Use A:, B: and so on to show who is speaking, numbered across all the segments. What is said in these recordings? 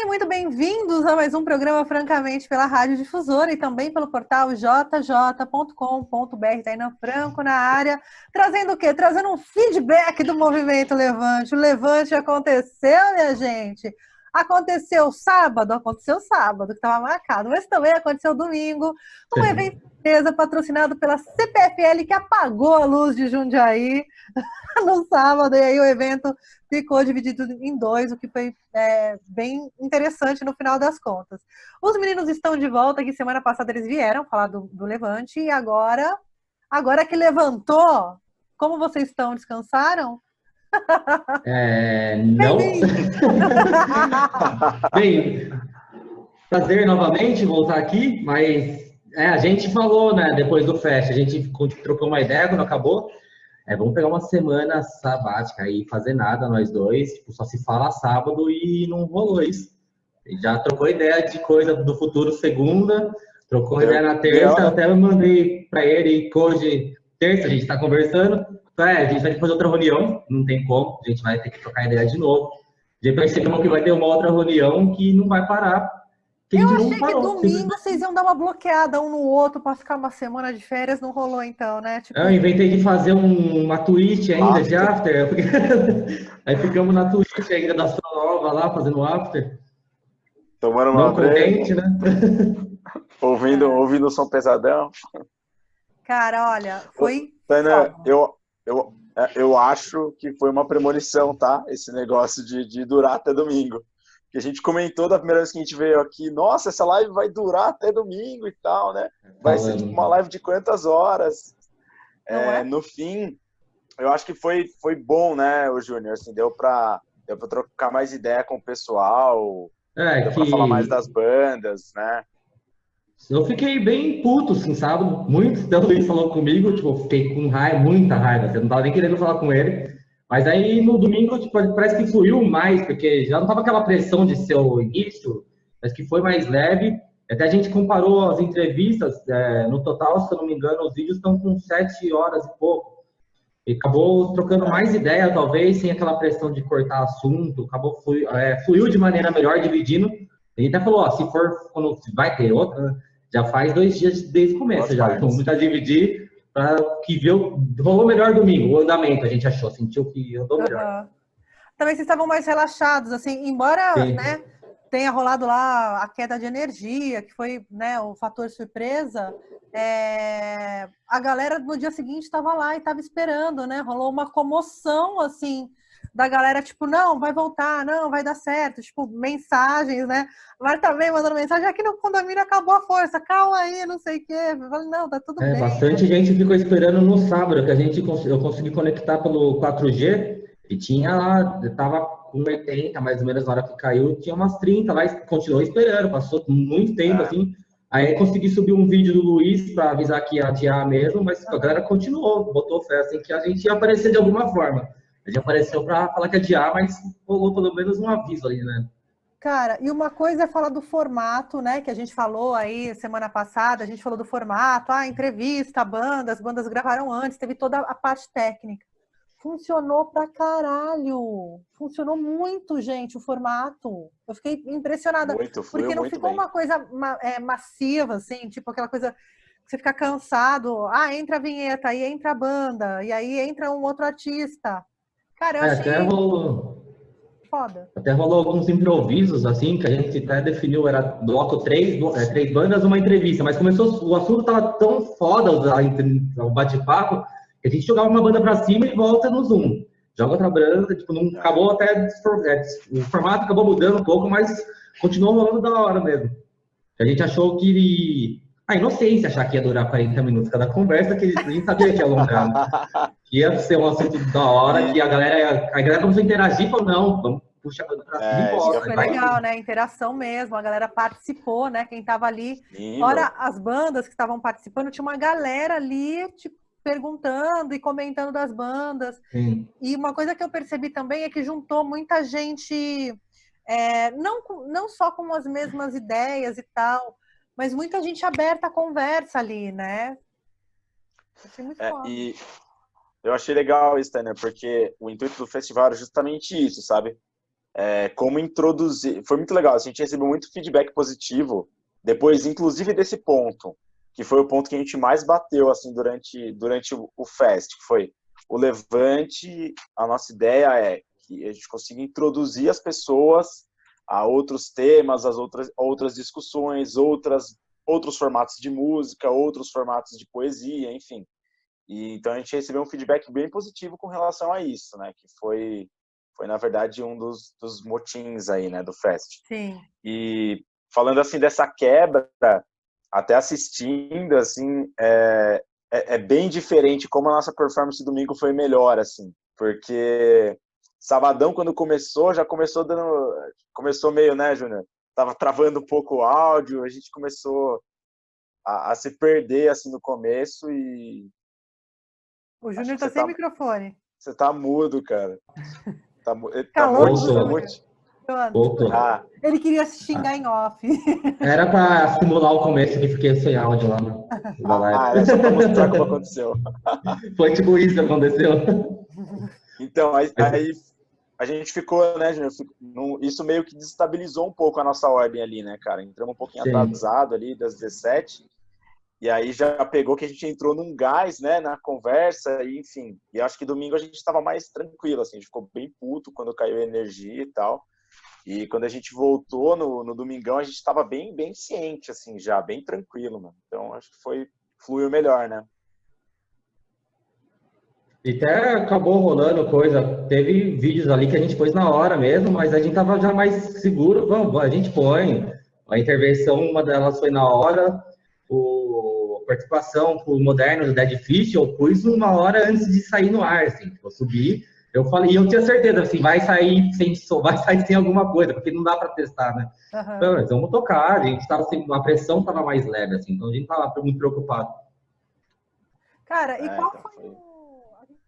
A: E muito bem-vindos a mais um programa Francamente pela Rádio Difusora e também pelo portal jj.com.br. Tainá Franco na área, trazendo o quê? Trazendo um feedback do movimento Levante. O Levante aconteceu, minha gente. Aconteceu sábado, que estava marcado, mas também aconteceu domingo, um evento surpresa patrocinado pela CPFL que apagou a luz de Jundiaí no sábado, e aí o evento ficou dividido em dois, o que foi bem interessante no final das contas. Os meninos estão de volta, que semana passada eles vieram falar do Levante, e agora que levantou, como vocês estão? Descansaram?
B: Não. Bem, prazer novamente voltar aqui, mas a gente falou, né, depois do Fest, a gente trocou uma ideia quando acabou. Vamos pegar uma semana sabática e fazer nada, nós dois, tipo, só se fala sábado e não rolou isso. Já trocou ideia de coisa do futuro segunda, trocou ideia na terça, até eu mandei para ele que hoje, terça, a gente está conversando. A gente vai fazer outra reunião, não tem como, a gente vai ter que trocar ideia de novo. Já percebemos que vai ter uma outra reunião que não vai parar.
A: Eu achei que domingo vocês iam dar uma bloqueada um no outro para ficar uma semana de férias, não rolou então, né?
B: Tipo... Eu inventei de fazer uma Twitch ainda de after, aí ficamos na Twitch ainda da sua nova lá, fazendo after.
C: Tomando uma
B: break, né?
C: ouvindo o som pesadão.
A: Cara, olha, foi...
C: Tainá, eu acho que foi uma premonição, tá? Esse negócio de durar até domingo. Que a gente comentou da primeira vez que a gente veio aqui, nossa, essa live vai durar até domingo e tal, né? Vai ser tipo uma live de quantas horas? No fim, eu acho que foi bom, né, o Júnior? Assim, deu pra trocar mais ideia com o pessoal, deu pra falar mais das bandas, né?
B: Eu fiquei bem puto, assim, sabe? Muito tempo ele falou comigo, tipo, fiquei com raiva, muita raiva, eu não tava nem querendo falar com ele. Mas aí no domingo, tipo, parece que fluiu mais, porque já não tava aquela pressão de ser o início, mas que foi mais leve. Até a gente comparou as entrevistas, no total, se eu não me engano, os vídeos estão com 7 horas e pouco. E acabou trocando mais ideia, talvez, sem aquela pressão de cortar assunto, acabou fluiu de maneira melhor, dividindo. A gente até falou, ó, se for, quando vai ter outra, já faz 2 dias desde o começo, já. Então, vamos dividir para que rolou melhor domingo, o andamento, a gente achou, sentiu que andou melhor.
A: Também vocês estavam mais relaxados, assim, embora, né, tenha rolado lá a queda de energia, que foi, né, o fator surpresa, a galera no dia seguinte estava lá e estava esperando, né, rolou uma comoção, assim, da galera, tipo, não, vai voltar, não, vai dar certo, tipo, mensagens, né? Mas também mandando mensagem, aqui no condomínio acabou a força, calma aí, não sei o quê. Eu falei, não, tá tudo bem.
B: Bastante gente ficou esperando no sábado, que eu consegui conectar pelo 4G, e tinha lá, tava com 80, mais ou menos, na hora que caiu, tinha umas 30 lá, e continuou esperando, passou muito tempo, assim. Aí consegui subir um vídeo do Luiz para avisar que ia adiar mesmo, mas a galera continuou, botou fé, assim, que a gente ia aparecer de alguma forma. A gente apareceu para falar que ia adiar, mas rolou pelo menos um aviso ali, né?
A: Cara, e uma coisa é falar do formato, né, que a gente falou aí semana passada, a gente falou do formato, entrevista, as bandas gravaram antes, teve toda a parte técnica. Funcionou pra caralho! Funcionou muito, gente, o formato. Eu fiquei impressionada, porque não ficou uma coisa massiva, assim, tipo aquela coisa que você fica cansado, entra a vinheta, aí entra a banda, e aí entra um outro artista. Cara, eu achei... foda.
B: Até rolou alguns improvisos, assim, que a gente até definiu, era bloco 3 bandas, uma entrevista, mas começou, o assunto tava tão foda, o bate-papo, que a gente jogava uma banda pra cima e volta no Zoom. Joga outra banda, tipo, não acabou até, o formato acabou mudando um pouco, mas continuou rolando da hora mesmo. A gente achou que, a inocência achar que ia durar 40 minutos cada conversa, que a gente sabia que ia alongar, né? Que ia ser um assunto da hora, que a galera começou a interagir, falou, não, vamos puxar pra cima e volta.
A: Foi legal, né? Interação mesmo, a galera participou, né? Quem tava ali, fora as bandas que estavam participando, tinha uma galera ali, tipo, perguntando e comentando das bandas.
B: Sim.
A: E uma coisa que eu percebi também é que juntou muita gente, não só com as mesmas ideias e tal, mas muita gente aberta à conversa ali, né? Achei muito foda.
C: E eu achei legal isso, né? Porque o intuito do festival era justamente isso, sabe? como introduzir. Foi muito legal, a gente recebeu muito feedback positivo, depois, inclusive, desse ponto, que foi o ponto que a gente mais bateu assim, durante o Fest, que foi o Levante. A nossa ideia é que a gente consiga introduzir as pessoas a outros temas, as outras discussões, outros formatos de música, outros formatos de poesia, enfim. E então a gente recebeu um feedback bem positivo com relação a isso, né? Que foi na verdade um dos motins aí, né, do Fest.
A: Sim.
C: E falando assim dessa quebra, até assistindo, assim, é bem diferente como a nossa performance domingo foi melhor, assim, porque sabadão, quando começou, já começou meio, né, Júnior? Tava travando um pouco o áudio, a gente começou a se perder, assim, no começo e...
A: O Júnior tá sem microfone.
C: Você tá mudo, cara. Tá
A: Calor do
B: Júnior. Voltou.
A: Ele queria se xingar em off.
B: Era pra simular o começo que fiquei sem áudio lá na live.
C: Era só pra mostrar como aconteceu.
B: Foi tipo isso que aconteceu.
C: Então, aí a gente ficou, né, Júnior? Isso meio que desestabilizou um pouco a nossa ordem ali, né, cara? Entramos um pouquinho atrasado ali, das 17, e aí já pegou que a gente entrou num gás, né, na conversa, e enfim. E acho que domingo a gente estava mais tranquilo, assim, a gente ficou bem puto quando caiu a energia e tal. E quando a gente voltou no domingão, a gente estava bem, bem ciente, assim, já, bem tranquilo, mano. Então, acho que fluiu melhor, né?
B: E até acabou rolando coisa. Teve vídeos ali que a gente pôs na hora mesmo, mas a gente tava já mais seguro. Vamos, a gente põe. A intervenção, uma delas foi na hora. A participação pro Moderno do Dead Fish, eu pus uma hora antes de sair no ar, assim. Eu subi, eu falei, e eu tinha certeza, assim, vai sair sem alguma coisa, porque não dá para testar, né?
A: Uhum.
B: Então, mas vamos tocar, a gente tava assim, a pressão tava mais leve, assim, então a gente tava muito preocupado.
A: Cara, e qual foi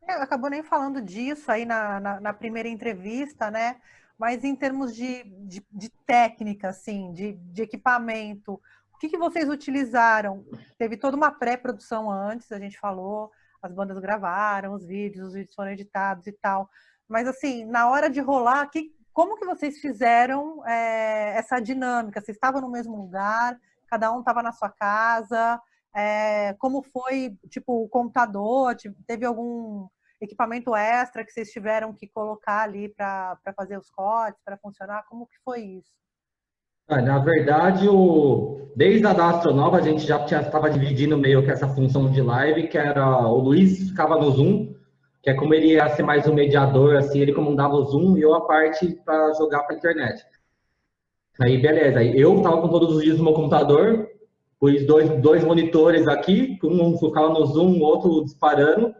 A: a gente acabou nem falando disso aí na primeira entrevista, né? Mas em termos de técnica, assim, de equipamento, o que vocês utilizaram? Teve toda uma pré-produção antes, a gente falou, as bandas gravaram os vídeos foram editados e tal. Mas, assim, na hora de rolar, como que vocês fizeram essa dinâmica? Vocês estavam no mesmo lugar? Cada um estava na sua casa? Como foi, tipo, o computador? Teve algum equipamento extra que vocês tiveram que colocar ali para fazer os cortes, para funcionar? Como que foi isso?
B: Na verdade, desde a da Astronova, a gente já estava dividindo meio que essa função de live, que era o Luiz ficava no Zoom, que é como ele ia ser mais um mediador, assim, ele comandava o Zoom e eu a parte para jogar para a internet. Aí, beleza. Aí eu estava com todos os dias no meu computador, pus dois monitores aqui, um ficava no Zoom, o outro disparando,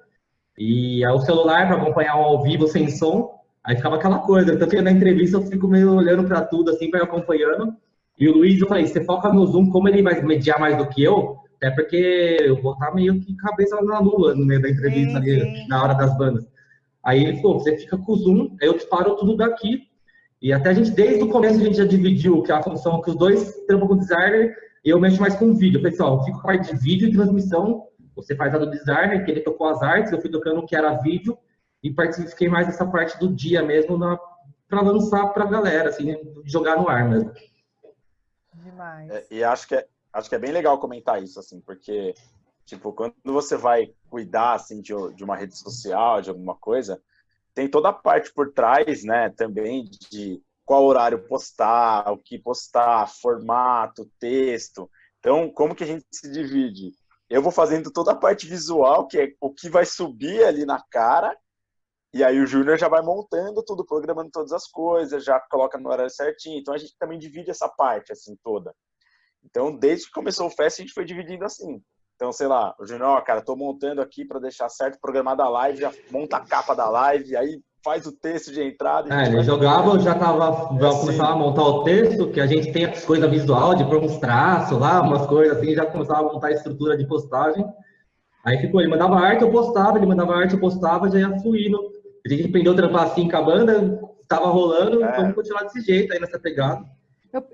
B: e aí o celular para acompanhar ao vivo sem som. Aí ficava aquela coisa, tanto que na entrevista eu fico meio olhando para tudo, assim, para acompanhando. E o Luiz, eu falei, você foca no Zoom, como ele vai mediar mais do que eu, até porque eu vou estar meio que cabeça na lua no meio da entrevista, ali, na hora das bandas. Aí ele falou, você fica com o Zoom, aí eu disparo tudo daqui. E até a gente, desde o começo, a gente já dividiu que a função que os dois trampam com designer, e eu mexo mais com vídeo. Eu falei assim, ó, eu fico com a parte de vídeo e transmissão, você faz a do designer, que ele tocou as artes, eu fui tocando o que era vídeo, e participei mais dessa parte do dia mesmo, para lançar para a galera, assim, jogar no ar mesmo.
A: Demais.
C: E acho que é bem legal comentar isso, assim, porque, tipo, quando você vai cuidar, assim, de uma rede social, de alguma coisa, tem toda a parte por trás, né, também de qual horário postar, o que postar, formato, texto. Então, como que a gente se divide? Eu vou fazendo toda a parte visual, que é o que vai subir ali na cara, e aí o Júnior já vai montando tudo, programando todas as coisas, já coloca no horário certinho. Então a gente também divide essa parte, assim, toda. Então, desde que começou o Fest, a gente foi dividindo assim. Então, sei lá, o Júnior, cara, tô montando aqui para deixar certo, programada a live, já monta a capa da live, aí faz o texto de entrada.
B: Ele jogava, eu já começava a montar o texto, que a gente tem as coisas visual, de pôr uns traços lá, umas coisas assim, já começava a montar a estrutura de postagem. Aí ficou, ele mandava arte, eu postava, ele mandava arte, eu postava, já ia fluindo. A gente aprendeu a trampar assim com a banda, tava rolando, vamos continuar desse jeito aí nessa pegada.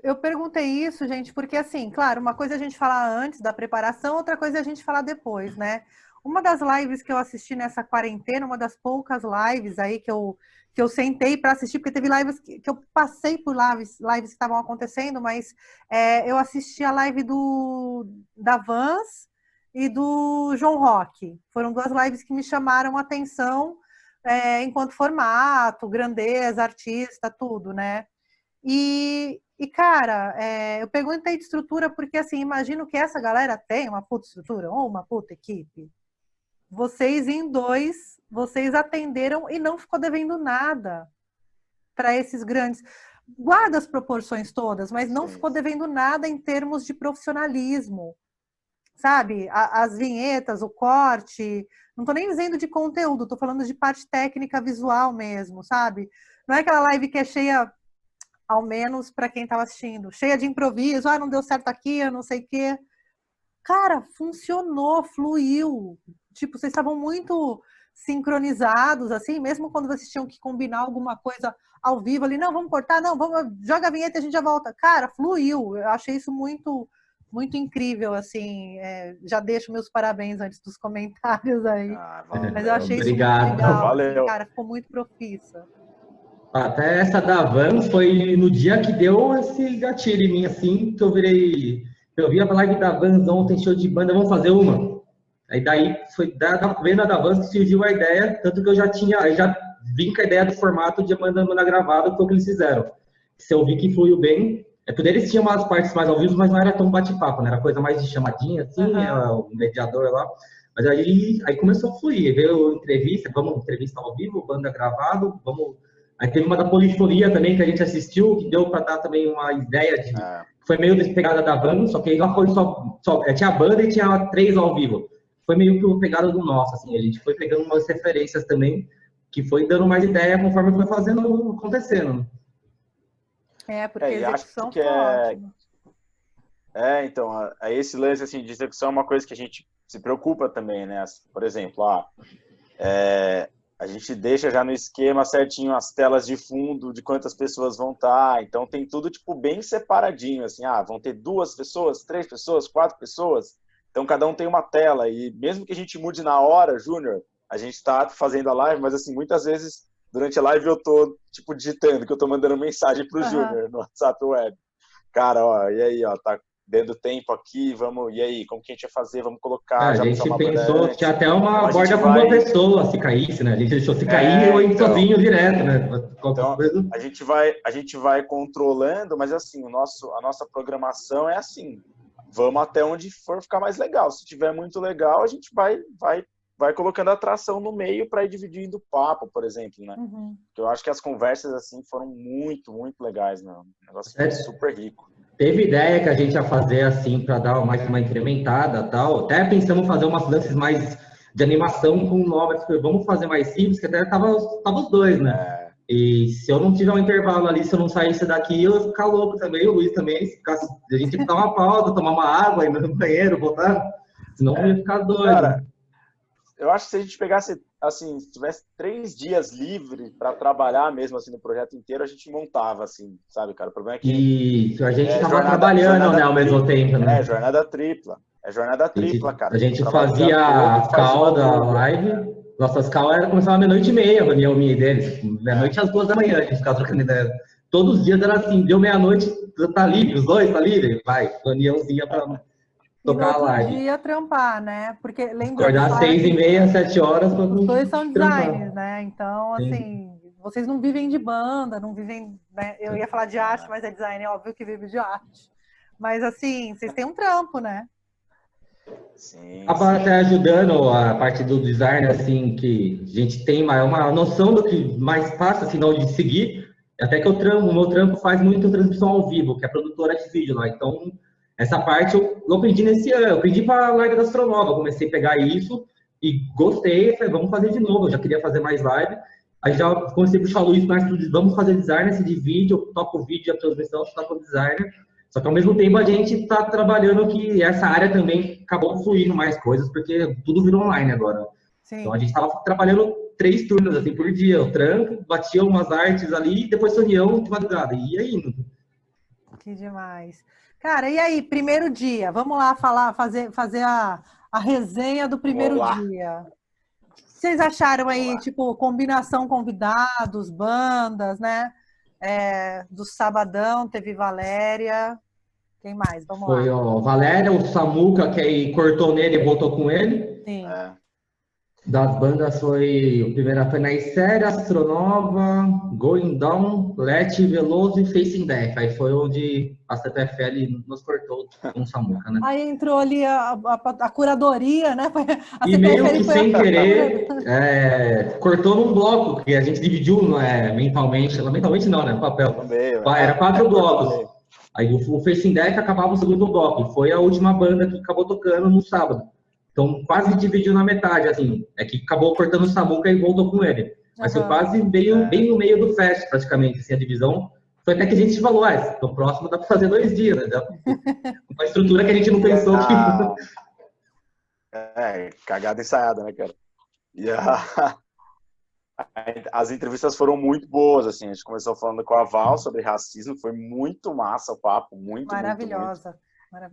A: Eu perguntei isso, gente, porque assim, claro, uma coisa é a gente falar antes da preparação, outra coisa é a gente falar depois, né? Uma das lives que eu assisti nessa quarentena, uma das poucas lives aí que eu sentei para assistir, porque teve lives que eu passei por lives que estavam acontecendo, mas eu assisti a live da Vans e do João Rock. Foram duas lives que me chamaram a atenção enquanto formato, grandeza, artista, tudo, né? Cara, eu perguntei de estrutura porque, assim, imagino que essa galera tem uma puta estrutura ou uma puta equipe. Vocês em dois, vocês atenderam e não ficou devendo nada para esses grandes. Guarda as proporções todas, mas não ficou devendo nada em termos de profissionalismo. Sabe? As vinhetas, o corte, não estou nem dizendo de conteúdo, estou falando de parte técnica visual mesmo, sabe? Não é aquela live que é cheia, ao menos para quem estava assistindo, cheia de improviso, não deu certo aqui, eu não sei o quê. Cara, funcionou, fluiu. Tipo, vocês estavam muito sincronizados, assim, mesmo quando vocês tinham que combinar alguma coisa ao vivo ali, não, vamos cortar, não, vamos, joga a vinheta e a gente já volta. Cara, fluiu. Eu achei isso muito, muito incrível, assim. Já deixo meus parabéns antes dos comentários aí. Mas eu achei isso muito legal. Assim, cara, ficou muito profissa.
B: Até essa da Vans foi no dia que deu esse gatilho em mim, assim, que eu virei. Eu vi a live da Vans ontem, show de banda, vamos fazer uma. Aí daí foi da venda da Vans que surgiu a ideia, tanto que eu já vim com a ideia do formato de banda gravada, que foi o que eles fizeram. Se eu vi que fluiu bem, porque eles tinham umas partes mais ao vivo, mas não era tão bate-papo, né? Era coisa mais de chamadinha, assim, o mediador lá. Mas aí começou a fluir, veio entrevista ao vivo, banda gravado, vamos. Aí teve uma da Polifonia também que a gente assistiu, que deu para dar também uma ideia de. Foi meio despegada da banda, só que aí lá foi só tinha a banda e tinha 3 ao vivo. Foi meio que o pegada do nosso, assim, a gente foi pegando umas referências também, que foi dando mais ideia conforme foi fazendo, acontecendo.
A: Porque a execução foi ótima.
C: Então, esse lance assim, de execução é uma coisa que a gente se preocupa também, né? Por exemplo, a gente deixa já no esquema certinho as telas de fundo, de quantas pessoas vão estar, então tem tudo tipo bem separadinho, assim, vão ter 2 pessoas, 3 pessoas, 4 pessoas, então cada um tem uma tela, e mesmo que a gente mude na hora, Júnior, a gente está fazendo a live, mas assim, muitas vezes durante a live eu tô tipo digitando, que eu tô mandando mensagem pro Júnior no WhatsApp Web. Cara, e aí, tá dando tempo aqui, vamos, e aí, como que a gente ia fazer? Vamos colocar,
B: a gente pensou, tinha até uma borda com uma pessoa, se caísse, né? A gente deixou se cair ou ir sozinho direto, né?
C: Então, a gente vai controlando, mas assim, a nossa programação é assim, vamos até onde for ficar mais legal. Se tiver muito legal, a gente vai colocando atração no meio para ir dividindo o papo, por exemplo, né? Eu acho que as conversas, assim, foram muito, muito legais, né? O negócio foi super rico.
B: Teve ideia que a gente ia fazer, assim, para dar mais uma incrementada e tal. Até pensamos fazer umas lances mais de animação com nomes, vamos fazer mais simples, que até tava os dois, né? E se eu não tiver um intervalo ali, se eu não saísse daqui, eu ia ficar louco também, o Luiz também. A gente ia dar uma pausa, tomar uma água, ir no banheiro, voltar. Senão eu ia ficar doido.
C: Cara, eu acho que se a gente pegasse, assim, se tivesse 3 dias livre para trabalhar mesmo, assim, no projeto inteiro, a gente montava, assim, sabe, cara? O problema é que...
B: Isso, a gente tava trabalhando, né, ao mesmo tempo, né?
C: Jornada tripla. É jornada tripla, cara.
B: A gente fazia a call da live, nossas calls começavam meia-noite e meia, a reunião minha e deles. Meia-noite às 2 da manhã, a gente ficava trocando ideia. Todos os dias era assim, deu meia-noite, tá livre, os dois tá livre? Vai, reuniãozinha pra... tocar a live.
A: Dia trampar, né? Porque lembrando.
B: Acordar 6h30, 7 horas.
A: Os dois são designers, né? Então, assim, vocês não vivem de banda, não vivem. Né? Eu ia falar de arte, mas é design, é óbvio que vive de arte. Mas, assim, vocês têm um trampo, né?
C: Sim.
B: Até ajudando a parte do design, assim, que a gente tem uma noção do que mais passa, assim, de seguir. Até que o meu trampo faz muito transmissão ao vivo, que é produtora de vídeo lá. Então. Essa parte eu aprendi nesse ano, eu aprendi para a live da Astronova, eu comecei a pegar isso e gostei, falei, vamos fazer de novo, eu já queria fazer mais live, aí já comecei a puxar o Luiz mais tudo, vamos fazer design esse de vídeo, eu toco o vídeo, a transmissão, eu toco o designer, só que ao mesmo tempo a gente está trabalhando que essa área também acabou fluindo mais coisas, porque tudo virou online agora. Sim. Então a gente estava trabalhando 3 turnos assim por dia, eu tranco, batia umas artes ali, depois reunião de madrugada, e ia indo.
A: Que demais. Cara, e aí, primeiro dia, vamos lá fazer a resenha do primeiro
C: Vamos lá.
A: dia. O que vocês acharam
C: Vamos
A: aí,
C: lá.
A: tipo, combinação convidados, bandas, né? Do Sabadão, teve Valéria. Quem mais? Vamos
B: Foi
A: lá.
B: o Valéria, o Samuca, que aí cortou nele e voltou com ele.
A: Sim.
C: É.
B: Das bandas foi, a primeira foi Naisséria, Astronova, Going Down, Let, Veloso e Facing Death. Aí foi onde a CPFL nos cortou com o Samuca, né?
A: Aí entrou ali a curadoria, né? A
B: E meio
A: CPFL
B: que
A: foi
B: sem
A: a
B: querer, cortou num bloco, que a gente dividiu mentalmente não, né? No papel.
C: No meio.
B: Era 4 blocos.
C: No meio.
B: Aí o Facing Death acabava o segundo bloco. E foi a última banda que acabou tocando no sábado. Então, quase dividiu na metade, assim. É que acabou cortando o Samuca e voltou com ele. Mas foi quase bem no meio do fest, praticamente, assim, a divisão. Foi até que a gente falou, no próximo dá para fazer 2 dias, né? Uma estrutura que a gente não pensou que...
C: Cagada ensaiada, né, cara? E as entrevistas foram muito boas, assim. A gente começou falando com a Val sobre racismo, foi muito massa o papo, muito.
A: Maravilhosa.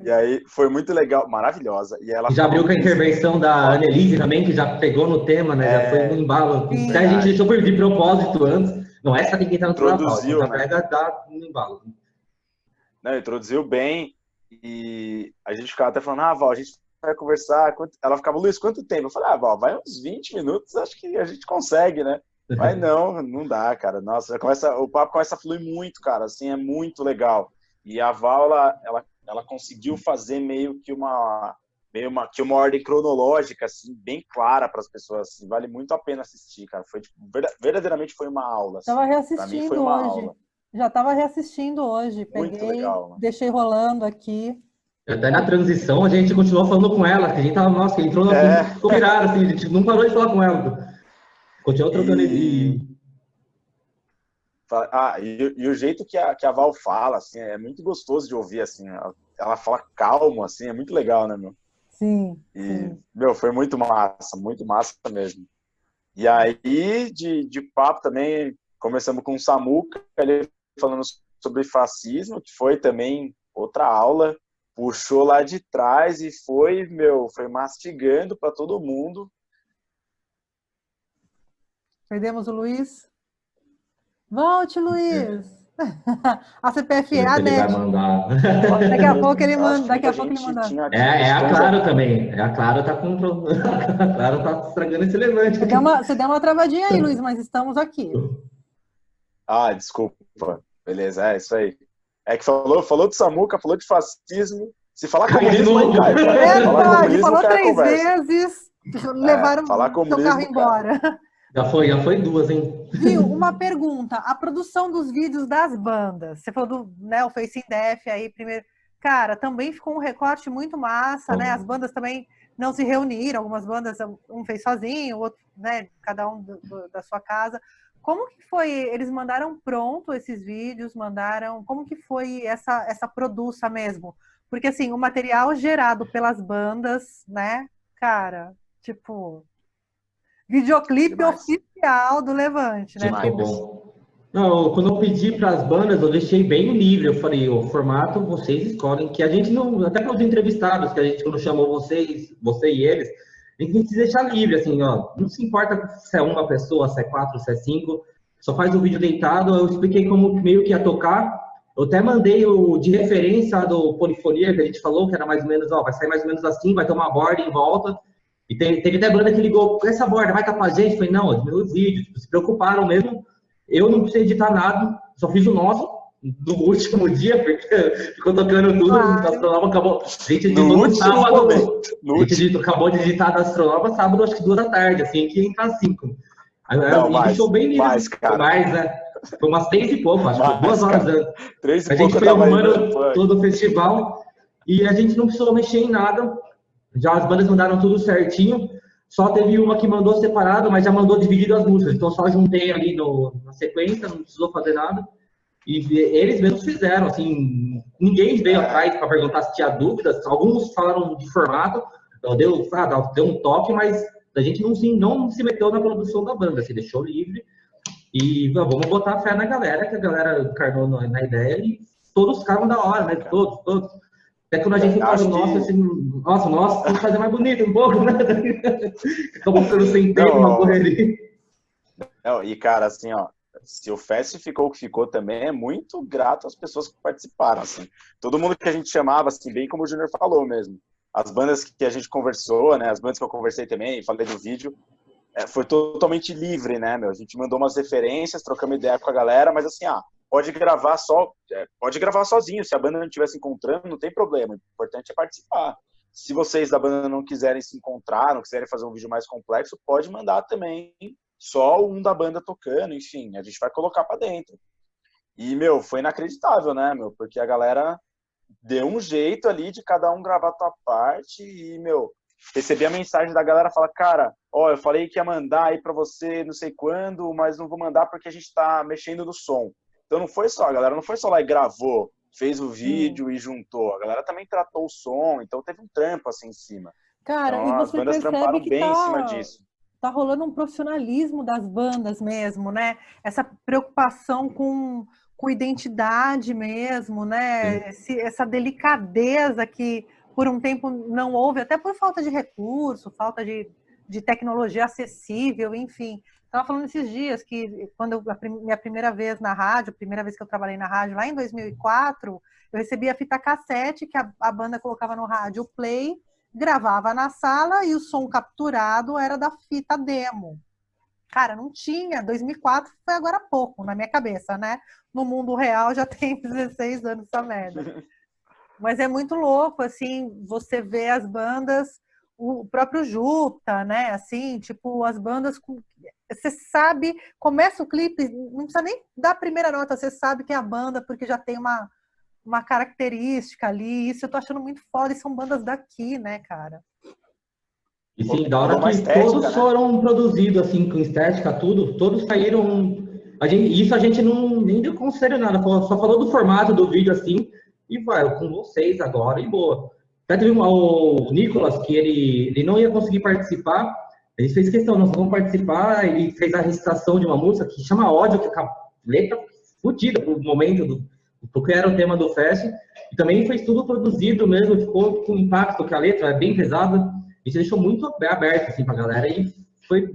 C: E aí foi muito legal, maravilhosa. E ela
B: já abriu com a intervenção da Annelise também, que já pegou no tema, né? Já foi no embalo. Até a gente deixou de propósito antes. Não, essa tem que entrar no
C: introduziu,
B: já pega no embalo.
C: Não, introduziu bem. E a gente ficava até falando, Val, a gente vai conversar. Ela ficava, Luiz, quanto tempo? Eu falei, Val, vai uns 20 minutos, acho que a gente consegue, né? Mas não dá, cara. Nossa, o papo começa a fluir muito, cara. Assim, é muito legal. E a Val, ela conseguiu fazer meio que uma ordem cronológica, assim, bem clara para as pessoas. Assim, vale muito a pena assistir, cara. Foi, tipo, verdadeiramente foi uma aula. Assim.
A: Tava reassistindo
C: foi uma
A: hoje.
C: Aula.
A: Já estava reassistindo hoje.
C: Muito legal, mano.
A: Deixei rolando aqui.
B: Até na transição a gente continuou falando com ela, que a gente tava, nossa, entrou no assunto, ficou virado, assim, a gente não parou de falar com ela. Continuou trocando
C: e o jeito que a Val fala, assim, é muito gostoso de ouvir, assim, ela fala calmo, assim, é muito legal, né, meu?
A: Sim.
C: Meu, foi muito massa mesmo. E aí, de papo também, começamos com o Samuca, ele falando sobre fascismo, que foi também outra aula, puxou lá de trás e foi mastigando para todo mundo.
A: Perdemos o Luiz. Volte, Luiz! A CPFL, a NET. Daqui a pouco ele manda.
B: É a Claro também. A Claro tá a Claro tá estragando esse levante.
A: Você deu uma travadinha aí, Luiz, mas estamos aqui.
C: Desculpa. Beleza, é isso aí. É que falou de Samuca, falou de fascismo. Se falar comunismo, aí cai.
A: Verdade, falou 3 vezes, levaram o seu carro embora.
B: Já foi 2, hein?
A: Viu, uma pergunta. A produção dos vídeos das bandas, você falou do o Facing Death aí primeiro. Cara, também ficou um recorte muito massa, né? As bandas também não se reuniram, algumas bandas, um fez sozinho, o outro, né? Cada um da sua casa. Como que foi? Eles mandaram pronto esses vídeos, como que foi essa produção mesmo? Porque, assim, o material gerado pelas bandas, né? Cara, tipo... Videoclipe oficial do Levante, né?
B: Muito bom. Não, quando eu pedi para as bandas, eu deixei bem livre. Eu falei, o formato vocês escolhem, que a gente não, até para os entrevistados, que a gente quando chamou você e eles, a gente tem que se deixar livre, assim, ó. Não se importa se é uma pessoa, se é 4, se é 5, só faz o vídeo deitado. Eu expliquei como meio que ia tocar. Eu até mandei de referência do Polifonia, que a gente falou, que era mais ou menos, vai sair mais ou menos assim, vai ter uma borda em volta. E teve até banda que ligou, essa borda vai estar com a gente? Eu falei, não, os meus vídeos, se preocuparam mesmo. Eu não precisei editar nada, só fiz o nosso, do último dia, porque ficou tocando tudo, claro. O Astronova acabou. A gente editou no sábado. Acabou de editar da Astronova sábado, acho que 2 da tarde, assim, que entra às 5.
C: Não, mais,
B: deixou bem livre. Mais, né? Foi umas 3 e pouco, acho que 2 horas antes.
C: 3 e
B: a
C: pouco
B: gente foi arrumando todo o festival e a gente não precisou mexer em nada. Já as bandas mandaram tudo certinho. Só teve uma que mandou separado, mas já mandou dividido as músicas. Então só juntei ali na sequência, não precisou fazer nada. E eles mesmos fizeram, assim, ninguém veio atrás para perguntar se tinha dúvidas. Alguns falaram de formato, deu um toque, mas a gente não se meteu na produção da banda, se deixou livre. E vamos botar fé na galera, que a galera encarnou na ideia e todos ficaram da hora, né? Todos. Até quando a gente fala, nossa, assim, nossa, tem que fazer mais bonito um pouco, né? Acabou ficando sem tempo na correria.
C: Não, e cara, assim, ó, se o Fest ficou o que ficou também, é muito grato às pessoas que participaram, assim. Todo mundo que a gente chamava, assim, bem como o Júnior falou mesmo. As bandas que a gente conversou, né, as bandas que eu conversei também, falei no vídeo, foi totalmente livre, né, meu? A gente mandou umas referências, trocamos ideia com a galera, mas assim, pode gravar sozinho, se a banda não estiver se encontrando, não tem problema, o importante é participar. Se vocês da banda não quiserem se encontrar, não quiserem fazer um vídeo mais complexo, pode mandar também só um da banda tocando, enfim, a gente vai colocar pra dentro. E, meu, foi inacreditável, né, meu? Porque a galera deu um jeito ali de cada um gravar a tua parte e, meu, recebi a mensagem da galera, fala, cara, ó, eu falei que ia mandar aí pra você não sei quando, mas não vou mandar porque a gente tá mexendo no som. Então não foi só, a galera não foi só lá e gravou, fez o vídeo e juntou. A galera também tratou o som, então teve um trampo assim em cima.
A: Cara, e
C: Então as
A: você
C: bandas
A: percebe
C: tramparam
A: que
C: bem em cima disso.
A: tá rolando um profissionalismo das bandas mesmo, né? Essa preocupação com identidade mesmo, né? Essa delicadeza que por um tempo não houve, até por falta de recurso, falta de tecnologia acessível, enfim. Estava falando esses dias que quando minha primeira vez na rádio, primeira vez que eu trabalhei na rádio, lá em 2004, eu recebi a fita cassete que a banda colocava no rádio play, gravava na sala e o som capturado era da fita demo. Cara, não tinha. 2004 foi agora há pouco, na minha cabeça, né? No mundo real já tem 16 anos essa merda. Mas é muito louco, assim, você vê as bandas, o próprio Juta, né? Assim, tipo, as bandas. Você sabe, começa o clipe, não precisa nem dar a primeira nota, você sabe que é a banda, porque já tem uma característica ali. Isso eu tô achando muito foda, e são bandas daqui, né, cara?
B: E sim, da hora que
C: estética,
B: todos
C: né?
B: foram produzidos assim, com estética, tudo, todos saíram. Isso a gente não nem deu conselho nada, só falou do formato do vídeo assim, e vai, com vocês agora, e boa. Até teve o Nicolas, que ele não ia conseguir participar, ele fez questão, nós vamos participar, ele fez a recitação de uma música que chama Ódio, que é a letra fodida pro momento, porque era o tema do fest, e também fez tudo produzido mesmo, ficou com impacto, que a letra é bem pesada. Isso deixou muito aberto, assim, pra galera e foi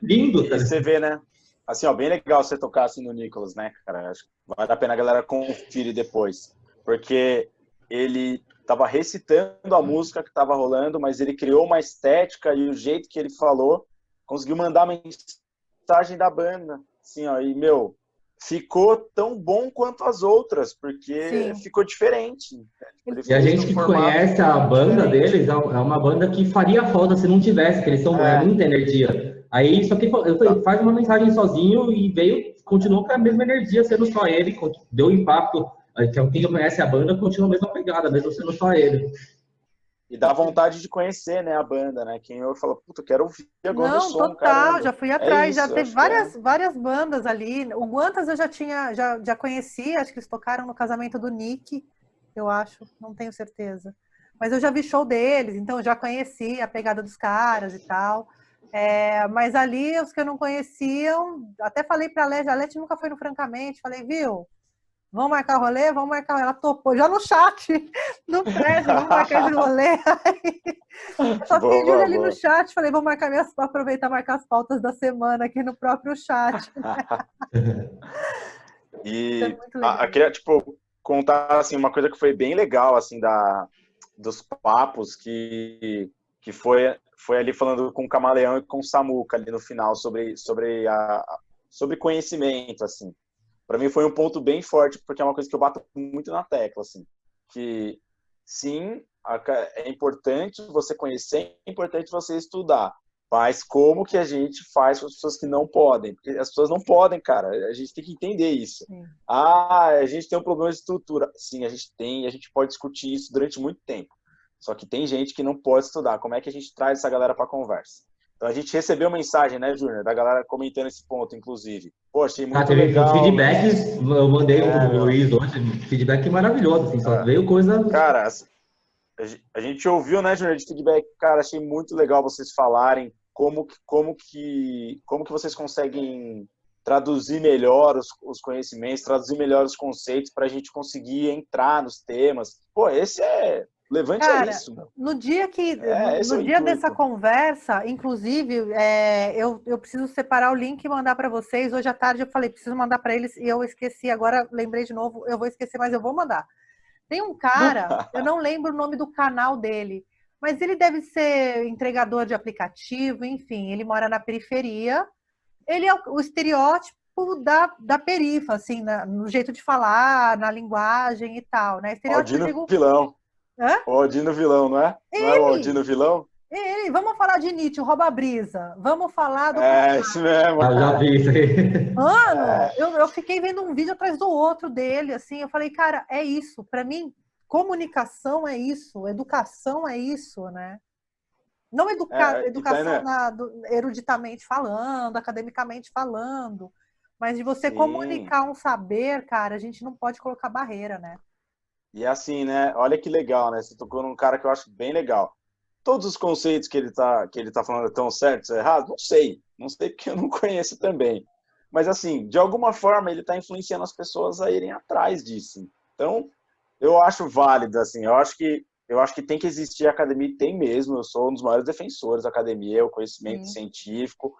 B: lindo, cara.
C: E você vê, né? Assim, ó, bem legal você tocar assim no Nicolas, né, cara? Acho que vale a pena a galera conferir depois. Porque ele tava recitando a música que tava rolando, mas ele criou uma estética e o jeito que ele falou, conseguiu mandar a mensagem da banda. Assim, ó, e, meu, ficou tão bom quanto as outras, porque ficou diferente.
B: E a gente que conhece a banda deles, é uma banda que faria falta se não tivesse, que eles são muita energia. Aí, só que faz uma mensagem sozinho e continuou com a mesma energia, sendo só ele, deu impacto. Quem conhece a banda continua a mesma pegada, mesmo sendo só ele.
C: E dá vontade de conhecer, né, a banda, né? Quem eu falo, puta, quero ouvir agora do som,
A: Total,
C: caramba.
A: já fui atrás,
C: isso,
A: já teve várias bandas ali. O Guantas eu já conheci, acho que eles tocaram no casamento do Nick, eu acho, não tenho certeza. Mas eu já vi show deles, então eu já conheci a pegada dos caras e tal. Mas ali, os que eu não conheciam, até falei pra Leti, a Leti nunca foi no Francamente, falei, viu? Vamos marcar rolê? Vamos marcar. Ela topou já no chat, no prédio, vamos marcar esse rolê. Só fiquei de olho ali no chat, falei, vou marcar aproveitar e marcar as pautas da semana aqui no próprio chat.
C: E queria, tipo, contar assim, uma coisa que foi bem legal assim, dos papos que foi ali falando com o Camaleão e com o Samuca ali no final sobre conhecimento, assim. Para mim foi um ponto bem forte, porque é uma coisa que eu bato muito na tecla, assim, que sim, é importante você conhecer, é importante você estudar, mas como que a gente faz com as pessoas que não podem? Porque as pessoas não podem, cara, a gente tem que entender isso. Sim. A gente tem um problema de estrutura. Sim, a gente tem, e a gente pode discutir isso durante muito tempo. Só que tem gente que não pode estudar. Como é que a gente traz essa galera para conversa? Então a gente recebeu mensagem, né, Júnior, da galera comentando esse ponto, inclusive. Pô, achei muito legal.
B: Feedbacks, eu mandei pro Luiz hoje, feedback maravilhoso, assim, só veio coisa...
C: Cara, a gente ouviu, né, Júnior, de feedback, cara, achei muito legal vocês falarem como que vocês conseguem traduzir melhor os conhecimentos, traduzir melhor os conceitos para a gente conseguir entrar nos temas. Pô, Levante é
A: Cara,
C: isso, meu.
A: no dia
C: Esse é
A: no
C: o
A: dia dessa
C: intuito.
A: conversa, inclusive, eu preciso separar o link e mandar para vocês. Hoje à tarde eu falei, preciso mandar para eles e eu esqueci. Agora lembrei de novo, eu vou esquecer, mas eu vou mandar. Tem um cara, eu não lembro o nome do canal dele, mas ele deve ser entregador de aplicativo, enfim, ele mora na periferia. Ele é o estereótipo da perifa, assim, no jeito de falar, na linguagem e tal, né? Estereótipo, eu
C: Aldino
A: digo,
C: Vilão.
A: hã?
C: O Aldino Vilão, não é? Não é o
A: Ele,
C: Aldino Vilão?
A: vamos falar de Nietzsche, o Rouba-Brisa, vamos falar do...
C: É, isso mesmo,
B: Eu já
C: cara.
B: vi isso aí.
A: Mano,
C: É,
A: eu fiquei vendo um vídeo atrás do outro dele, assim, eu falei, cara, é isso, para mim, comunicação é isso, educação é isso, né? Não
C: e tá,
A: educação
C: né?
A: eruditamente falando, academicamente falando, mas de você
C: Sim.
A: comunicar um saber, cara, a gente não pode colocar barreira, né?
C: E assim, né? Olha que legal, né? Você tocou num cara que eu acho bem legal. Todos os conceitos que ele tá falando estão certos ou errados? Não sei. Não sei porque eu não conheço também. Mas assim, de alguma forma ele está influenciando as pessoas a irem atrás disso. Então, eu acho válido, assim. Eu acho que tem que existir a academia, e tem mesmo. Eu sou um dos maiores defensores da academia, o conhecimento
A: Sim.
C: científico.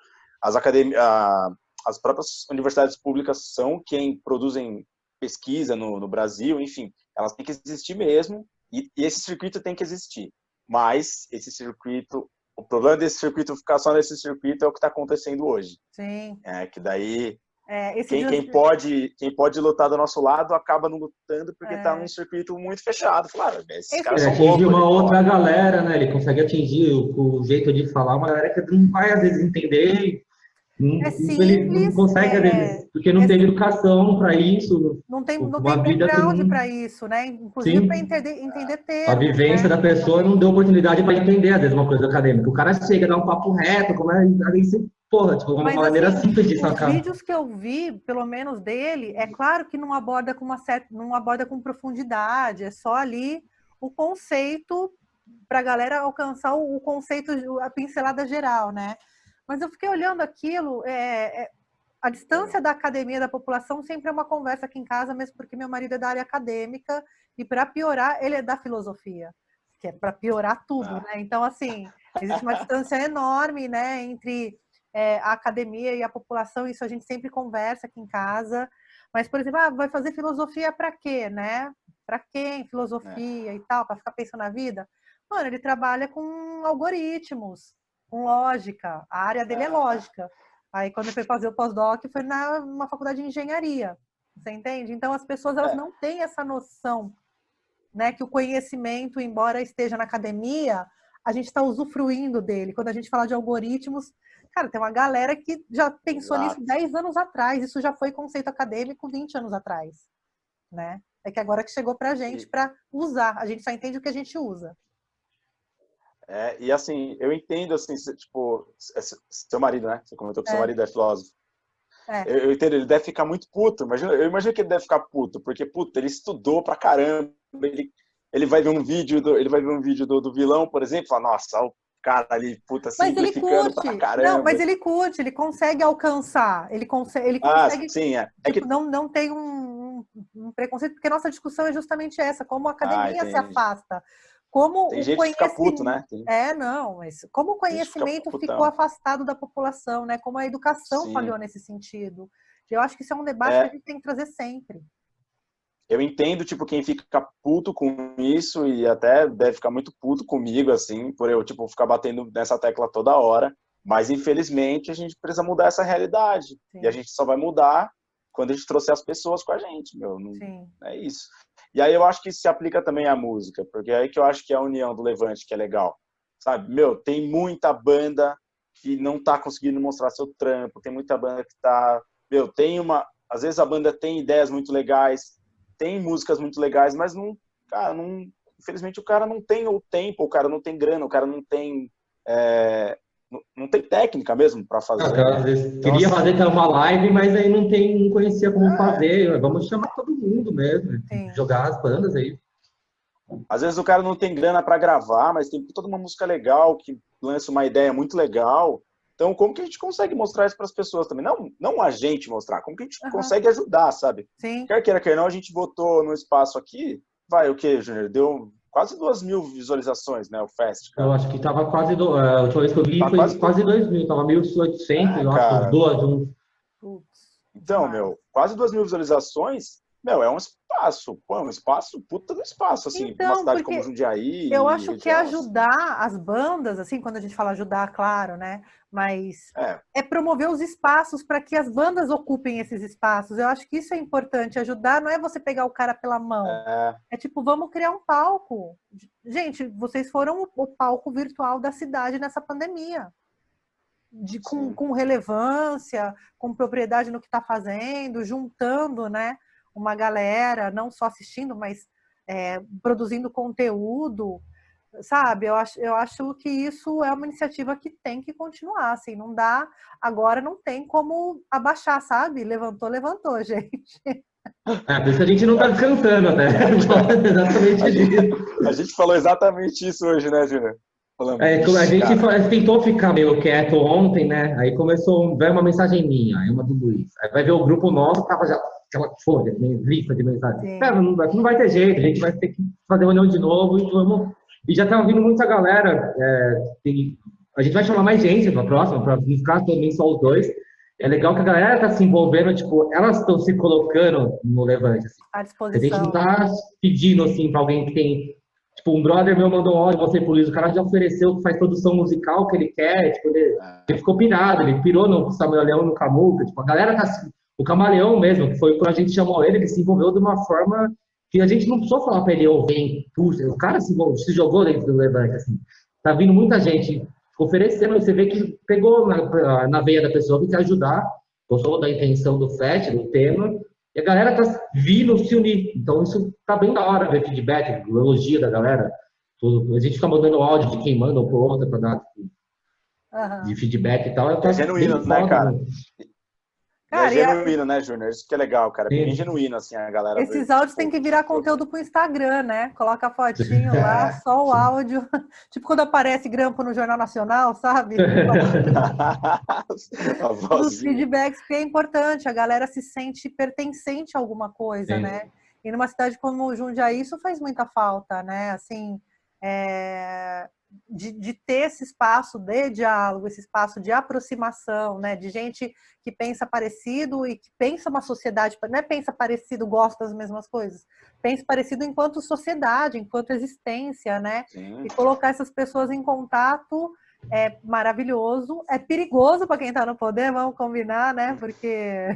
C: As próprias universidades públicas são quem produzem pesquisa no Brasil, enfim, elas têm que existir mesmo, e esse circuito tem que existir. Mas esse circuito, o problema desse circuito ficar só nesse circuito é o que está acontecendo hoje.
A: Sim.
C: Que daí
A: Esse
C: quem pode lutar do nosso lado acaba não lutando porque está num
A: é,
C: circuito muito fechado. Claro, esses
A: esse,
C: caras
B: Ele
C: são
B: atinge
C: loucos ali
B: uma outra
C: fora.
B: galera, né? Ele consegue atingir o jeito de falar, uma galera que não vai, às vezes, entender.
A: é
B: Ele não
A: simples,
B: consegue, às vezes, porque não teve educação para isso,
A: não tem
B: uma vida que
A: background
B: não.
A: para isso, né? Inclusive para
B: Sim,
A: entender
B: a
A: termos,
B: vivência
A: né?
B: da pessoa não deu oportunidade para entender, às vezes, uma coisa acadêmica. O cara chega, dá um papo reto, como é, aí você, porra, tipo, uma
A: Mas
B: maneira
A: assim,
B: simples de
A: os
B: sacar.
A: vídeos que eu vi, pelo menos dele, é claro que não aborda não aborda com profundidade, é só ali o conceito para a galera alcançar o conceito, a pincelada geral, né? Mas eu fiquei olhando aquilo, a distância da academia da população sempre é uma conversa aqui em casa, mesmo porque meu marido é da área acadêmica e para piorar, ele é da filosofia, que é para piorar tudo,
C: Ah,
A: né? Então, assim, existe uma distância enorme, né, entre a academia e a população, isso a gente sempre conversa aqui em casa. Mas, por exemplo, vai fazer filosofia para quê, né? Para quem filosofia e tal, para ficar pensando na vida? Mano, ele trabalha com algoritmos, com lógica. A área dele é lógica. Aí, quando ele foi fazer o pós-doc, foi numa faculdade de engenharia. Você entende? Então, as pessoas elas
C: é,
A: não têm essa noção, né, que o conhecimento, embora esteja na academia, a gente está usufruindo dele. Quando a gente fala de algoritmos, cara, tem uma galera que já pensou nisso
C: exato.
A: 10 anos atrás. Isso já foi conceito acadêmico 20 anos atrás, né? É que agora que chegou para a gente
C: E,
A: para usar. A gente só entende o que a gente usa.
C: e assim, eu entendo, assim, tipo, seu marido, né? Você comentou que seu
A: É,
C: marido é filósofo.
A: é.
C: Eu entendo, ele deve ficar muito puto. Eu imagino que ele deve ficar puto, porque, puta, ele estudou pra caramba. Ele vai ver um vídeo do vilão, por exemplo, e fala, nossa, o cara ali, puta,
A: Mas ele
C: simplificando pra
A: curte. Não,
C: caramba.
A: mas ele curte, ele consegue alcançar. Ele
C: Ah,
A: consegue,
C: sim, é. É
A: tipo,
C: que.
A: não tem um preconceito, porque nossa discussão é justamente essa, como a
C: Ah,
A: academia se
C: entendi.
A: afasta, como
C: Tem
A: o
C: gente que fica puto,
A: conhecimento.
C: né? Tem
A: Não, mas como o
C: gente que fica
A: conhecimento ficou
C: putão.
A: afastado da população, né? Como a educação falhou
C: Sim.
A: nesse sentido. Eu acho que isso é um debate que a
C: É,
A: gente tem que trazer sempre.
C: eu entendo, tipo, quem fica puto com isso e até deve ficar muito puto comigo, assim, por eu, tipo, ficar batendo nessa tecla toda hora. Mas, infelizmente, a gente precisa mudar essa realidade. E a
A: Sim,
C: gente só vai mudar quando a gente trouxer as pessoas com a gente, meu. Não,
A: sim.
C: é isso. E aí eu acho que isso se aplica também à música, porque é aí que eu acho que é a união do Levante que é legal. Sabe, meu, tem muita banda que não tá conseguindo mostrar seu trampo, tem muita banda que tá, meu, às vezes a banda tem ideias muito legais, tem músicas muito legais, mas não, cara, não, infelizmente o cara não tem o tempo, o cara não tem grana, o cara não tem, não tem técnica mesmo para fazer,
B: Às
C: né?
B: vezes
C: Então,
B: queria fazer uma live, mas aí não conhecia como
C: é,
B: fazer. Vamos chamar todo mundo mesmo,
A: Sim.
B: jogar as bandas aí.
C: às vezes o cara não tem grana para gravar, mas tem toda uma música legal que lança uma ideia muito legal. Então, como que a gente consegue mostrar isso para as pessoas também? Não a gente mostrar, como que a gente
A: Aham.
C: consegue ajudar, sabe?
A: Sim.
C: Quer queira, quer não, a gente botou no espaço aqui, vai o quê, Júnior? Deu quase 2.000 visualizações, né, o Fest,
B: Eu
C: cara.
B: acho que tava quase, a última vez que eu vi
C: Tá
B: foi
C: quase...
B: quase 2.000, tava 1.800,
C: É,
B: eu acho, as
C: cara.
B: duas juntas.
A: Putz,
C: Então,
A: demais.
C: meu, quase 2.000 visualizações, meu, é um espaço, pô, é um espaço, puta do espaço, assim, pra uma
A: Então,
C: cidade como
A: porque
C: Jundiaí
A: eu
C: e
A: acho que
C: região, assim.
A: ajudar as bandas, assim, quando a gente fala ajudar, claro, né? Mas
C: É,
A: é promover os espaços para que as bandas ocupem esses espaços. Eu acho que isso é importante. Ajudar não é você pegar o cara pela mão.
C: é,
A: É tipo, vamos criar um palco. Gente, vocês foram o palco virtual da cidade nessa pandemia.
C: sim.
A: Com relevância, com propriedade no que está fazendo, juntando, né, uma galera, não só assistindo, mas produzindo conteúdo, sabe? Eu acho que isso é uma iniciativa que tem que continuar, assim, não dá, agora não tem como abaixar, sabe? Levantou, levantou, gente.
B: É, por isso que a gente não tá descansando até.
C: A
B: Exatamente
C: gente,
B: disso.
C: a gente falou exatamente isso hoje, né, Júnior? Falamos,
B: É, a
C: vixe,
B: gente
C: cara.
B: tentou ficar meio quieto ontem, né? Aí começou, veio uma mensagem minha, aí uma do Luiz. Aí vai ver o grupo nosso, tava já aquela folha, lista de mensagem.
A: Sim.
B: Cara, não vai ter jeito, a gente vai ter que fazer reunião de novo e vamos. E já tá vindo muita galera. A gente vai chamar mais gente na próxima, para não ficar também só os dois. É legal que a galera tá se envolvendo, tipo, elas estão se colocando no levante, assim.
A: À
B: A gente não
A: disposição, né?
B: tá pedindo, assim, para alguém que tem. Tipo, um brother meu mandou um áudio, você por isso, o cara já ofereceu que faz produção musical que ele quer, tipo, ele ficou pirado, ele pirou no Samuel Leão, no Camuca, tipo, a galera tá, o Camaleão mesmo, que foi quando a gente chamou ele, ele se envolveu de uma forma que a gente não precisou falar pra ele, ou vem, puxa, o cara se jogou dentro do Levante, assim, tá vindo muita gente oferecendo, você vê que pegou na veia da pessoa que quer ajudar, gostou da intenção do FET, do tema, e a galera tá vindo se unir. Então, isso tá bem da hora ver feedback, elogio da galera. Tudo. A gente fica mandando áudio de quem manda ou por outra para dar de
A: Uhum.
B: feedback e tal.
C: É
B: Tá bem
C: genuíno, né,
B: foda,
C: cara?
B: né?
C: E é
A: Cara,
C: genuíno, né, Júnior? Isso que é legal, cara. Bem
B: Sim.
C: genuíno, assim, a galera,
A: esses áudios têm
C: tipo,
A: que virar conteúdo para o Instagram, né? Coloca a fotinho lá,
C: é.
A: só o áudio. Tipo quando aparece grampo no Jornal Nacional, sabe?
C: A
A: Dos
C: vozinha.
A: feedbacks, porque é importante, a galera se sente pertencente a alguma coisa,
B: Sim.
A: né? E numa cidade como Jundiaí, isso faz muita falta, né? Assim, de ter esse espaço de diálogo, esse espaço de aproximação, né? De gente que pensa parecido e que pensa uma sociedade, não é pensa parecido, gosta das mesmas coisas, pensa parecido enquanto sociedade, enquanto existência, né?
C: Sim.
A: E colocar essas pessoas em contato é maravilhoso, é perigoso para quem está no poder, vamos combinar, né? Porque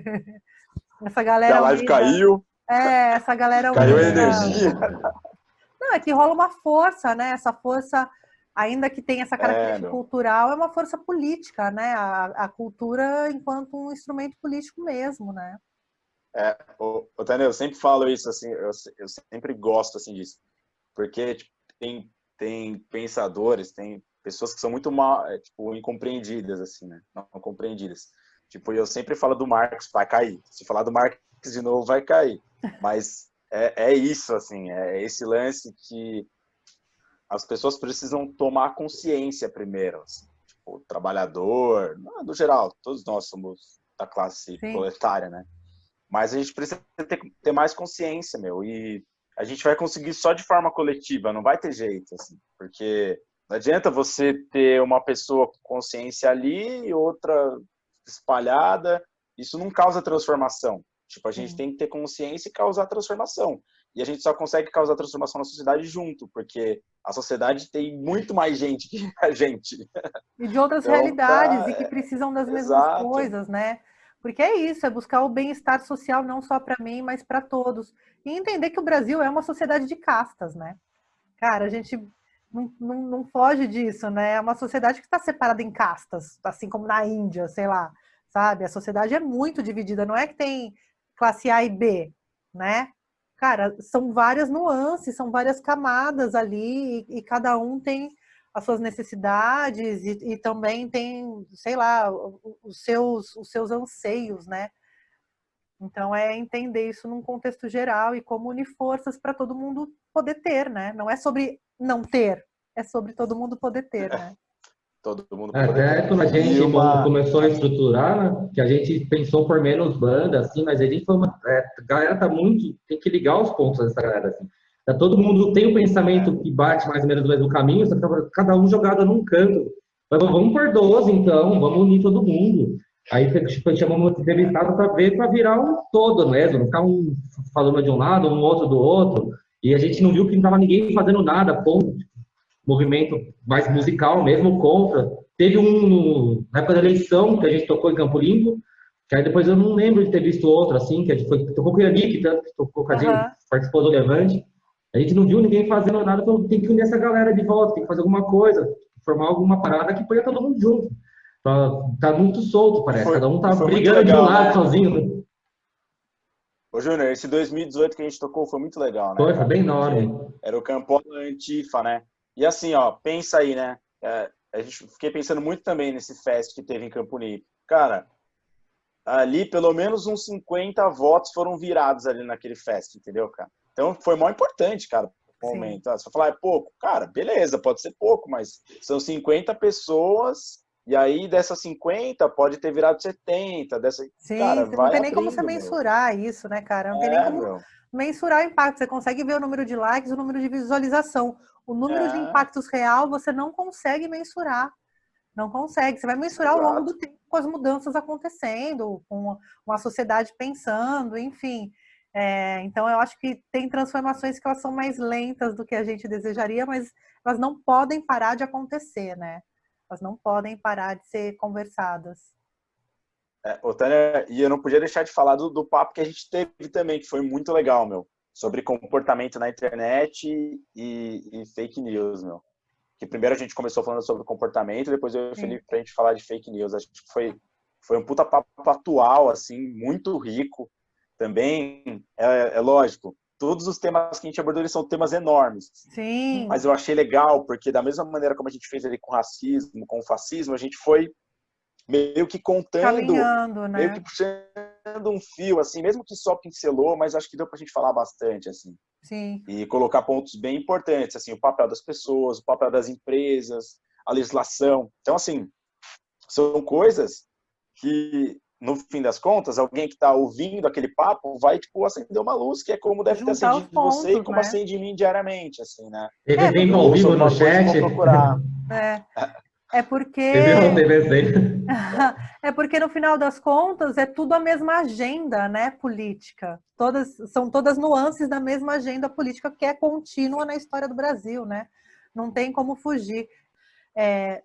A: essa
C: Que a
A: galera
C: live
A: almeja,
C: caiu,
A: essa galera
C: caiu a
A: almeja.
C: energia.
A: Não, é que rola uma força, né? Essa força, ainda que tenha essa
C: É,
A: característica
C: meu.
A: cultural, é uma força política, né? A cultura enquanto um instrumento político mesmo, né?
C: Tânia, eu sempre falo isso, assim, eu sempre gosto, assim, disso. Porque, tipo, tem pensadores, tem pessoas que são muito mal, tipo, incompreendidas, assim, né? Não compreendidas. Tipo, eu sempre falo do Marx, vai cair. Se falar do Marx de novo, vai cair. Mas é isso, assim, é esse lance que as pessoas precisam tomar consciência primeiro, assim. Tipo, o trabalhador, no geral, todos nós somos da classe
A: Sim.
C: proletária, né? Mas a gente precisa ter mais consciência, meu, e a gente vai conseguir só de forma coletiva, não vai ter jeito, assim, porque não adianta você ter uma pessoa com consciência ali e outra espalhada, isso não causa transformação. Tipo, a gente
A: Sim.
C: tem que ter consciência e causar transformação. E a gente só consegue causar transformação na sociedade junto, porque a sociedade tem muito mais gente que a gente.
A: E de outras
C: Então,
A: realidades e que precisam das mesmas
C: exato.
A: coisas, né? Porque é isso, é buscar o bem-estar social não só para mim, mas para todos. E entender que o Brasil é uma sociedade de castas, né? Cara, a gente não foge disso, né? É uma sociedade que está separada em castas, assim como na Índia, sei lá, sabe? A sociedade é muito dividida, não é que tem classe A e B, né? Cara, são várias nuances, são várias camadas ali, e cada um tem as suas necessidades e também tem, sei lá, os seus anseios, né? Então, é entender isso num contexto geral e como unir forças para todo mundo poder ter, né? Não é sobre não ter, é sobre todo mundo poder ter, né?
C: todo mundo poder
B: Até
C: ver.
B: quando a
C: E
B: gente
C: uma.
B: começou a estruturar, né, que a gente pensou por menos bandas, assim, mas a gente foi a galera tá muito, tem que ligar os pontos dessa galera, assim. Tá, todo mundo tem um pensamento que bate mais ou menos no mesmo caminho, só que tá cada um jogado num canto. Mas vamos por 12, então, vamos unir todo mundo. Aí tipo, chamamos o entrevistado para ver, para virar um todo mesmo, não ficar um falando de um lado, um outro do outro. E a gente não viu que não tava ninguém fazendo nada, ponto, movimento mais musical mesmo contra. Teve na época da eleição, que a gente tocou em Campo Limpo, que aí depois eu não lembro de ter visto outro, assim, que a gente tocou com o Yannick, que tocou com a gente,
A: Aham.
B: participou do Levante. A gente não viu ninguém fazendo nada, então tem que unir essa galera de volta, tem que fazer alguma coisa, formar alguma parada que ponha todo mundo junto. Tá muito solto,
C: E
B: parece.
C: foi,
B: Cada um
C: e
B: tá
C: foi muito
B: brigando de um
C: legal,
B: lado
C: né?
B: sozinho, né?
C: Ô, Júnior, esse 2018 que a gente tocou foi muito legal, né,
B: Foi
C: cara?
B: bem
C: Porque
B: enorme.
C: era o Campola Antifa, né? E assim, ó, pensa aí, né? A gente fiquei pensando muito também nesse fest que teve em Campo Limpo. Cara, ali pelo menos uns 50 votos foram virados ali naquele fest, entendeu, cara? Então foi mó importante, cara, o
A: Sim.
C: momento. Ah, você vai falar, é pouco? Cara, beleza, pode ser pouco, mas são 50 pessoas, e aí dessas 50 pode ter virado 70,
A: Sim,
C: cara,
A: você não
C: vai
A: tem nem como você
C: abrindo, meu.
A: mensurar isso, né, cara? Não tem nem como
C: Meu.
A: mensurar o impacto. Você consegue ver o número de likes, o número de visualização. O número de
C: É,
A: impactos real você não consegue mensurar. Não consegue. Você vai mensurar ao longo
C: exato.
A: do tempo com as mudanças acontecendo, com uma sociedade pensando, enfim. Então, eu acho que tem transformações que elas são mais lentas do que a gente desejaria, mas elas não podem parar de acontecer, né? Elas não podem parar de ser conversadas.
C: Ô, Tânia, e eu não podia deixar de falar do papo que a gente teve também, que foi muito legal, meu, sobre comportamento na internet e fake news, meu. Que primeiro a gente começou falando sobre comportamento, depois eu e o
A: Sim.
C: Felipe pra gente falar de fake news. Acho que foi um puta papo atual, assim, muito rico. Também, é lógico, todos os temas que a gente abordou, eles são temas enormes.
A: Sim,
C: Mas eu achei legal, porque da mesma maneira como a gente fez ali com racismo, com fascismo, a gente foi meio que contando,
A: caminhando,
C: meio que
A: né?
C: puxando um fio, assim, mesmo que só pincelou, mas acho que deu pra gente falar bastante, assim.
A: Sim.
C: E colocar pontos bem importantes, assim, o papel das pessoas, o papel das empresas, a legislação. Então, assim, são coisas que, no fim das contas, alguém que está ouvindo aquele papo vai, tipo, acender uma luz, que é como deve ter
A: Juntar os
C: acendido você e
A: pontos,
C: como
A: né?
C: acende em mim diariamente, assim, né?
B: Teve
A: Porque
B: tempo
C: Eu
B: ao
C: ouço
B: vivo no
C: alguma coisa e
B: chat.
C: vou procurar.
A: é, é porque
B: Teve ontem, vezes.
A: é porque no final das contas é tudo a mesma agenda, né, política. São todas nuances da mesma agenda política que é contínua na história do Brasil, né? Não tem como fugir.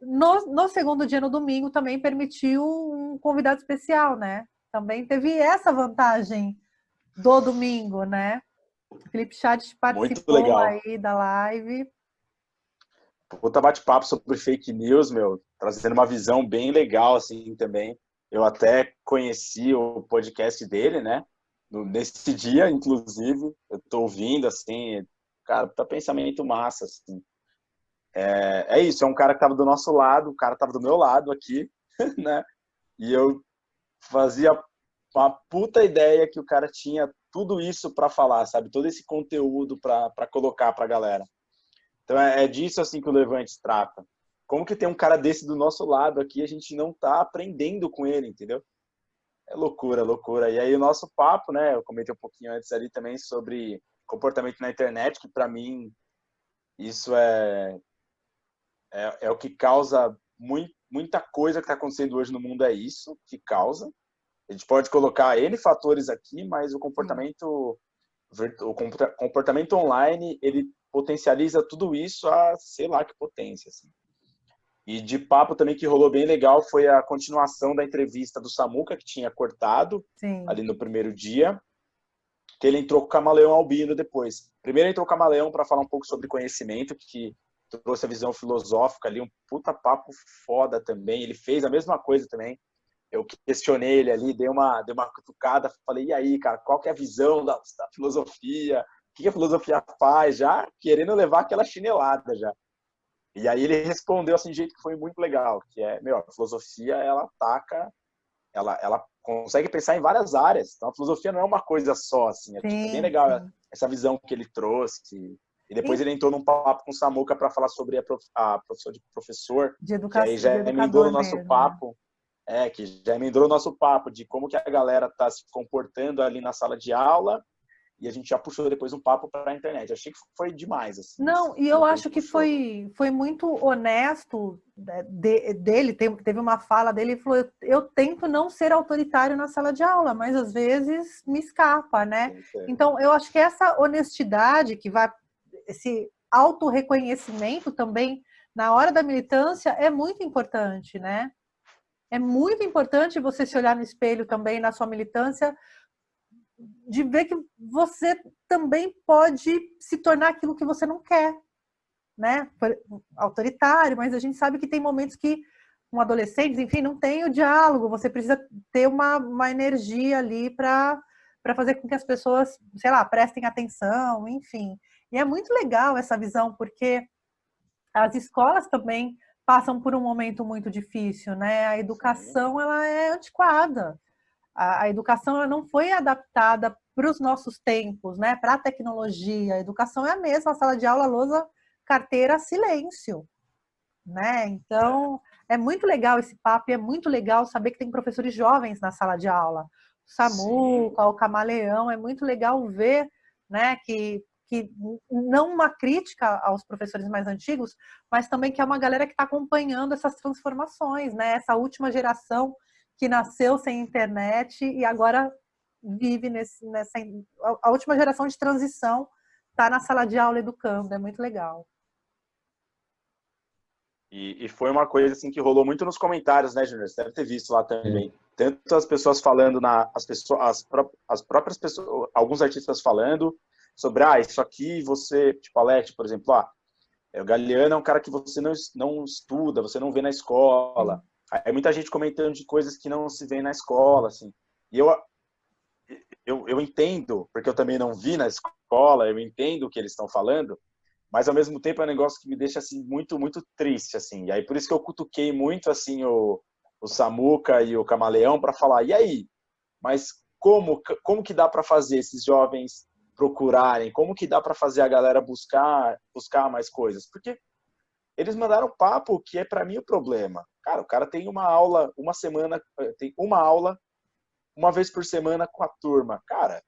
A: No segundo dia, no domingo, também permitiu um convidado especial, né? Também teve essa vantagem do domingo, né? O Felipe Chat
C: Muito
A: participou
C: legal.
A: aí da live.
C: Puta bate-papo sobre fake news, meu, trazendo uma visão bem legal, assim, também. Eu até conheci o podcast dele, né? Nesse dia, inclusive, eu tô ouvindo, assim, cara, tá pensamento massa, assim. É isso, é um cara que tava do nosso lado, o cara tava do meu lado aqui, né? E eu fazia uma puta ideia que o cara tinha tudo isso para falar, sabe? Todo esse conteúdo para colocar pra galera. Então é disso assim que o Levante trata. Como que tem um cara desse do nosso lado aqui, a gente não tá aprendendo com ele, entendeu? É loucura, loucura. E aí o nosso papo, né? Eu comentei um pouquinho antes ali também sobre comportamento na internet, que para mim isso é o que causa muita coisa que está acontecendo hoje no mundo, é isso que causa. A gente pode colocar N fatores aqui, mas
A: Sim.
C: o comportamento online, ele potencializa tudo isso a sei lá que potência, assim. E de papo também que rolou bem legal foi a continuação da entrevista do Samuca, que tinha cortado
A: Sim.
C: ali no primeiro dia, que ele entrou com o Camaleão Albino depois. Primeiro entrou com o Camaleão para falar um pouco sobre conhecimento, que trouxe a visão filosófica ali, um puta papo foda também. Ele fez a mesma coisa também. Eu questionei ele ali, dei uma cutucada, falei, e aí, cara, qual que é a visão da filosofia? O que a filosofia faz? Já querendo levar aquela chinelada já. E aí ele respondeu assim de um jeito que foi muito legal, que é, meu, a filosofia, ela ataca, ela consegue pensar em várias áreas. Então a filosofia não é uma coisa só, assim, é bem
A: Sim,
C: legal
A: sim.
C: essa visão que ele trouxe, E depois ele entrou num papo com o Samuca para falar sobre a profissão de professor,
A: De
C: que aí já
A: de
C: emendou no
A: educador
C: nosso
A: mesmo, né?
C: papo, que já emendou o nosso papo de como que a galera está se comportando ali na sala de aula, e a gente já puxou depois um papo para a internet. Achei que foi demais, assim.
A: Não, e eu acho que foi muito honesto, né, dele. Teve uma fala dele, ele falou: eu tento não ser autoritário na sala de aula, mas às vezes me escapa, né? Então, eu acho que essa honestidade que vai, esse autorreconhecimento também na hora da militância é muito importante, né? É muito importante você se olhar no espelho também na sua militância, de ver que você também pode se tornar aquilo que você não quer, né? Autoritário, mas a gente sabe que tem momentos que um adolescente, enfim, não tem o diálogo, você precisa ter uma energia ali para fazer com que as pessoas, sei lá, prestem atenção, enfim. E é muito legal essa visão, porque as escolas também passam por um momento muito difícil, né? A educação, ela é antiquada. A educação, ela não foi adaptada para os nossos tempos, né? Para a tecnologia. A educação é a mesma, a sala de aula, lousa, carteira, silêncio, né? Então, é muito legal esse papo e é muito legal saber que tem professores jovens na sala de aula. O Samuca, o Camaleão, é muito legal ver, né, que não uma crítica aos professores mais antigos, mas também que é uma galera que está acompanhando essas transformações, né? Essa última geração que nasceu sem internet e agora vive nessa... A última geração de transição está na sala de aula educando, é muito legal.
C: E foi uma coisa assim que rolou muito nos comentários, né, Júnior? Você deve ter visto lá também. Tanto as pessoas falando, as próprias pessoas, alguns artistas falando sobre, isso aqui você, tipo a Leti, por exemplo, o Galeano é um cara que você não estuda, você não vê na escola. Aí muita gente comentando de coisas que não se vê na escola, assim. E eu entendo, porque eu também não vi na escola, eu entendo o que eles estão falando, mas ao mesmo tempo é um negócio que me deixa assim muito, muito triste, assim. E aí por isso que eu cutuquei muito assim o Samuca e o Camaleão para falar: "E aí? Mas como que dá para fazer esses jovens procurarem? Como que dá para fazer a galera buscar mais coisas?" Porque eles mandaram papo que é para mim o problema. Cara, o cara tem uma aula, tem uma aula uma vez por semana com a turma. Cara,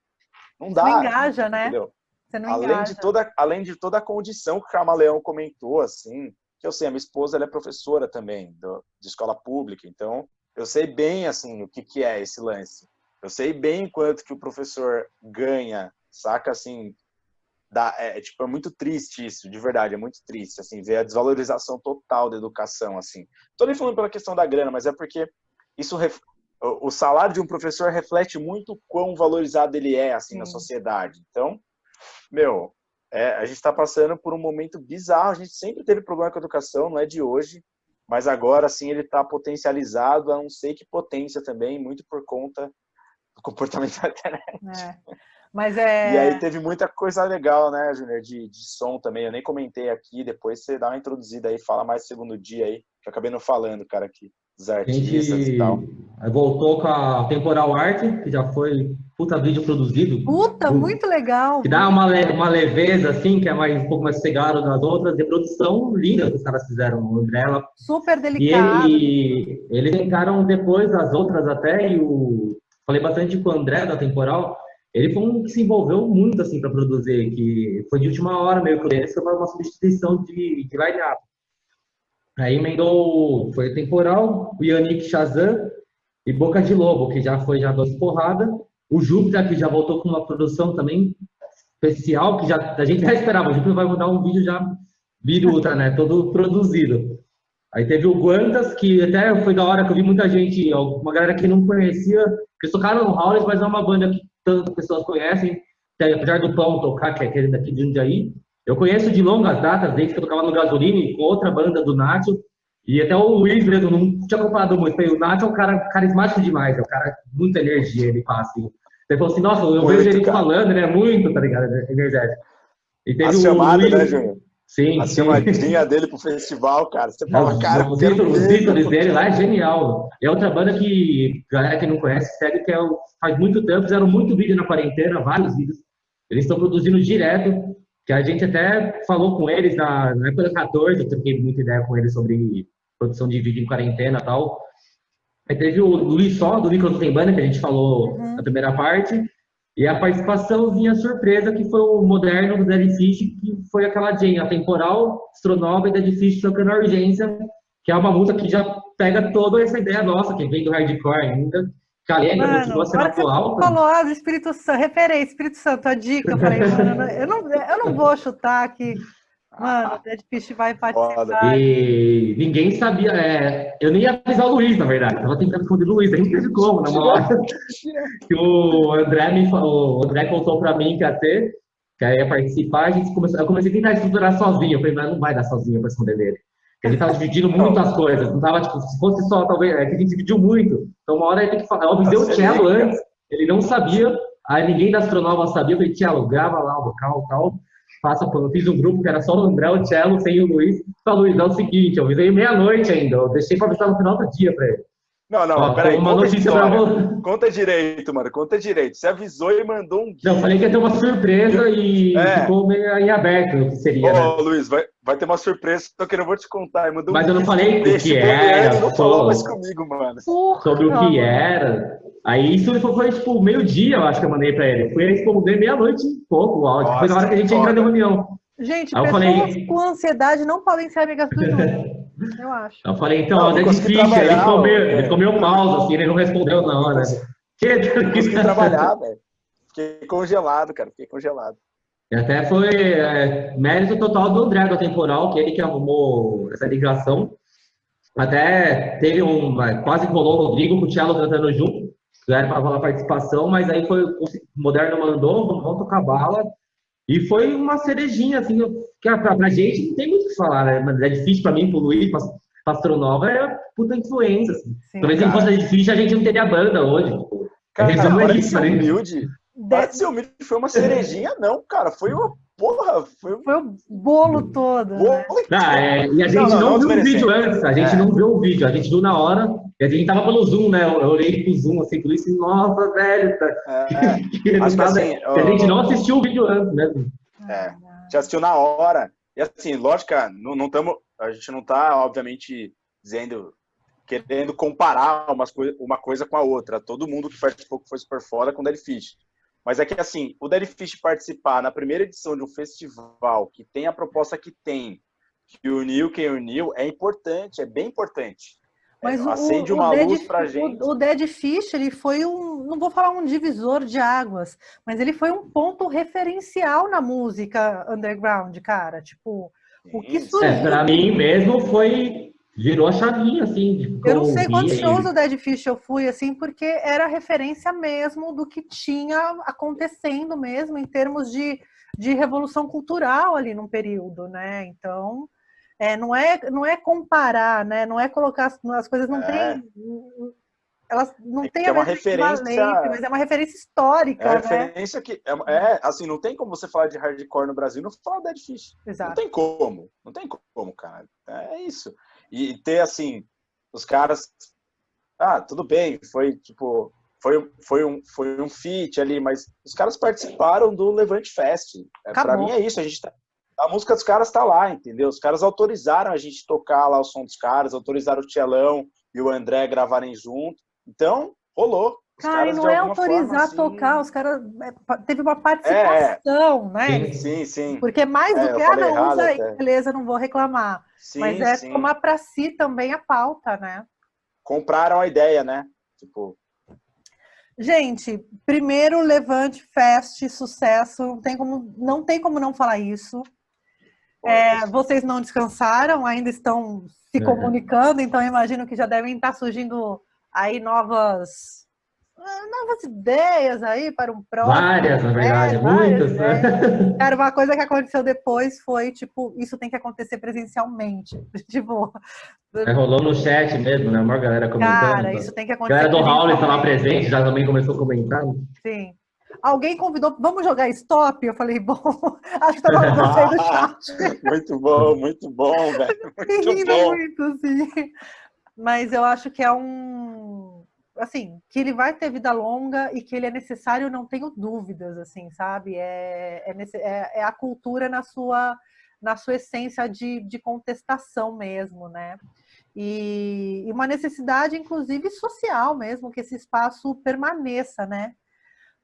C: não dá.
A: Você não engaja, né?
C: Entendeu?
A: Você não
C: Além
A: engaja.
C: de toda a condição que o Camaleão comentou, assim, que eu sei, a minha esposa ela é professora também de escola pública, então eu sei bem, assim, o que é esse lance. Eu sei bem quanto que o professor ganha, saca, assim, é muito triste isso, de verdade, é muito triste, assim, ver a desvalorização total da educação, assim. Tô nem falando pela questão da grana, mas é porque isso o salário de um professor reflete muito quão valorizado ele é, assim, na sociedade. Então, a gente está passando por um momento bizarro. A gente sempre teve problema com a educação, não é de hoje, mas agora, assim, ele está potencializado a não sei que potência também, muito por conta do comportamento da internet.
A: Mas
C: E aí teve muita coisa legal, né, Júnior, de som também. Eu nem comentei aqui, depois você dá uma introduzida aí, fala mais segundo dia aí, que eu acabei não falando, cara, aqui, dos artistas e tal.
B: Voltou com a Temporal Art, que já foi puta vídeo produzido.
A: Muito legal.
B: Que dá uma leveza, assim, que é um pouco mais cegado das outras, de produção linda que os caras fizeram, o André.
A: Super delicado.
B: E eles tentaram depois as outras até, falei bastante com o André da Temporal, ele foi um que se envolveu muito, assim, para produzir, que foi de última hora meio que ele foi uma substituição de line-up. Aí emendou, foi Temporal, o Yannick Shazam e Boca de Lobo, que já foi duas porradas. O Júpiter, que já voltou com uma produção também especial, que a gente já esperava. O Júpiter vai mandar um vídeo já biruta, né? Todo produzido. Aí teve o Guantas, que até foi da hora que eu vi muita gente, uma galera que não conhecia, que eles tocaram no Howlers, mas não é uma banda que tantas pessoas conhecem, apesar do Pão tocar, que é aquele daqui de Jundiaí. Eu conheço de longas datas, desde que eu tocava no Gasolini, com outra banda do Nacho, e até o Luiz mesmo, não tinha comparado muito. O Nacho é um cara carismático demais, é um cara com muita energia, ele passa. Ele falou assim, nossa, eu vejo ele falando, ele é muito, tá ligado, energético. E teve
C: a chamada,
B: Luiz,
C: né, Júnior?
B: Sim,
C: a chamadinha dele pro festival, cara. Você fala, cara,
B: os títulos dele lá é genial. É outra banda que, galera que não conhece, segue, que faz muito tempo, fizeram muito vídeo na quarentena, vários vídeos. Eles estão produzindo direto. que a gente até falou com eles na época da 14, eu troquei muita ideia com eles sobre produção de vídeo em quarentena e tal. Aí teve o Luiz Só, do Nicolas Tembana, que a gente falou na primeira parte, e a participaçãozinha surpresa, que foi o moderno do Dead Fish, que foi aquela Jane, a temporal, Astronova e Dead Fish tocando a urgência, que é uma música que já pega toda essa ideia nossa, que vem do hardcore ainda, que a Lena continua sendo
A: Agora que você
B: atual.
A: falou do Espírito Santo, referência, Espírito Santo, a dica, eu falei, mano, eu não vou chutar aqui. Mano, o Dead Fish vai participar.
B: E ninguém sabia. Eu nem ia avisar o Luiz, na verdade. Tava tentando esconder o Luiz, nem teve como, na hora. Que o André contou pra mim que ia ter, que eu ia participar. Eu comecei a tentar estruturar sozinho. Eu falei, mas não vai dar sozinho pra esconder dele. Porque a gente tava dividindo muitas coisas. Não tava, tipo, se fosse só, talvez. É que a gente dividiu muito. Então, uma hora eu ia ter que falar. Eu avisei o Cello antes, ele não sabia. Aí ninguém da Astronova sabia. Eu falei, Cello, grava lá o vocal e tal. Eu fiz um grupo que era só o André, o Cello, sem o Luiz. Falei, Luiz, é o seguinte, eu avisei meia-noite ainda, eu deixei pra avisar no final do dia pra ele.
C: Não, peraí,
B: uma notícia pra você.
C: Conta direito, mano, conta direito. Você avisou e mandou um
B: Não, eu falei que ia ter uma surpresa e ficou meio em aberto o que seria, né?
C: Luiz, vai ter uma surpresa, só que eu não vou te contar.
B: Mas eu não falei o que era,
C: não falou mais comigo, mano.
B: Sobre o que era. Aí isso foi tipo meio-dia, eu acho que eu mandei pra ele. Fui responder meia-noite e pouco o áudio. Foi na hora que a gente entra na reunião.
A: Gente,
B: aí eu
A: pessoas com ansiedade não podem ser amigas do Júnior. Eu acho.
B: Eu falei, então, é difícil. Ele ficou meio pausa, assim, ele não respondeu na hora.
C: Não consegui trabalhar, velho. Fiquei congelado, cara. Fiquei congelado.
B: E até foi mérito total do André da Temporal, que ele que arrumou essa ligação. Até teve quase rolou o Rodrigo com o Cello cantando junto. Era para rolar participação, mas aí foi o Moderno mandou, vamos tocar bala. E foi uma cerejinha, assim, que pra gente não tem muito o que falar, né? Mas é difícil pra mim, pro Luiz, pra Astronova, é puta influência, assim. Talvez se não fosse difícil, a gente não teria banda hoje.
C: Cara, para de ser humilde. Para de ser humilde, foi uma cerejinha, não, cara. Foi uma porra. Foi
A: o bolo todo.
B: Né? E a gente não viu o vídeo antes, a gente não viu o vídeo, a gente viu na hora. E a gente tava pelo Zoom, né? Eu olhei pro Zoom, assim, tudo isso, nossa, velho.
C: Acho que assim,
B: a gente não assistiu o vídeo antes mesmo.
C: Já assistiu na hora. E assim, lógico, a gente não tá, obviamente, querendo comparar uma coisa com a outra. Todo mundo que participou que foi super foda com o Dead Fish. Mas é que, assim, o Dead Fish participar na primeira edição de um festival que tem a proposta que tem, que uniu quem uniu, é importante, é bem importante.
A: Mas
C: acende uma luz pra gente.
A: O Dead Fish, ele foi não vou falar um divisor de águas, mas ele foi um ponto referencial na música underground, cara. Tipo, o que surgiu...
B: pra mim mesmo virou a chavinha, assim.
A: Eu não sei quantos shows do Dead Fish eu fui, assim, porque era referência mesmo do que tinha acontecendo mesmo em termos de revolução cultural ali num período, né? Então... não é comparar, né? Não é colocar as coisas não tem, elas não têm
C: uma referência,
A: mas é uma referência histórica,
C: né? Referência que assim, não tem como você falar de hardcore no Brasil e não falar Dead Fish. Exato. Não tem como, cara. É isso. E ter assim, os caras, tudo bem, foi tipo, foi um feat ali, mas os caras participaram do Levante Fest. Para mim é isso, a música dos caras tá lá, entendeu? Os caras autorizaram a gente tocar lá o som dos caras, autorizaram o Tchelão e o André gravarem junto. Então, rolou.
A: Cara, e não é autorizar a tocar, os caras teve uma participação, né?
C: Sim.
A: Porque mais do que, não usa aí, beleza, não vou reclamar. Mas tomar pra si também a pauta, né?
C: Compraram a ideia, né? Tipo...
A: Gente, primeiro Levante Fest, sucesso, não tem como não falar isso. Vocês não descansaram, ainda estão se comunicando, então eu imagino que já devem estar surgindo aí novas ideias aí para um próximo.
B: Várias, na verdade, muitas.
A: Cara, uma coisa que aconteceu depois foi, tipo, isso tem que acontecer presencialmente. Tipo...
B: rolou no chat mesmo, né? A maior galera comentando.
A: Cara, isso tem que acontecer.
B: A galera do Raul estava presente, já também começou a comentar.
A: Sim. Alguém convidou, vamos jogar stop? Eu falei, bom, acho que tava gostei do chat.
C: Muito bom, velho.
A: Muito bom. Muito, sim. Mas eu acho que é um assim, que ele vai ter vida longa e que ele é necessário, não tenho dúvidas, assim, sabe? É a cultura na sua essência de contestação mesmo, né? E uma necessidade, inclusive, social mesmo, que esse espaço permaneça, né?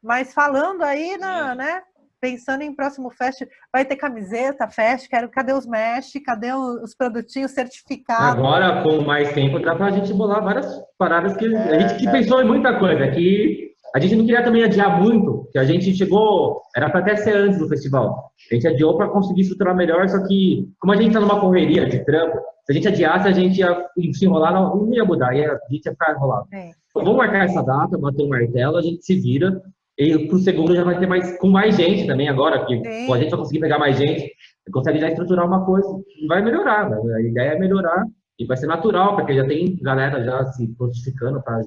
A: Mas falando aí, né? Pensando em próximo fest, vai ter camiseta, fest, cadê os mesh, cadê os produtinhos certificados?
B: Agora, com mais tempo, dá pra gente bolar várias paradas que a gente que pensou em muita coisa, que a gente não queria também adiar muito, que a gente chegou, era para até ser antes do festival. A gente adiou para conseguir estruturar melhor, só que, como a gente tá numa correria de trampo, se a gente adiasse, a gente ia se enrolar, não ia mudar, a gente ia ficar enrolado. Então, vamos marcar essa data, bater o martelo, a gente se vira, e pro segundo já vai ter com mais gente também agora, que a gente vai conseguir pegar mais gente, consegue já estruturar uma coisa, vai melhorar, né? A ideia é melhorar e vai ser natural, porque já tem galera já se prontificando para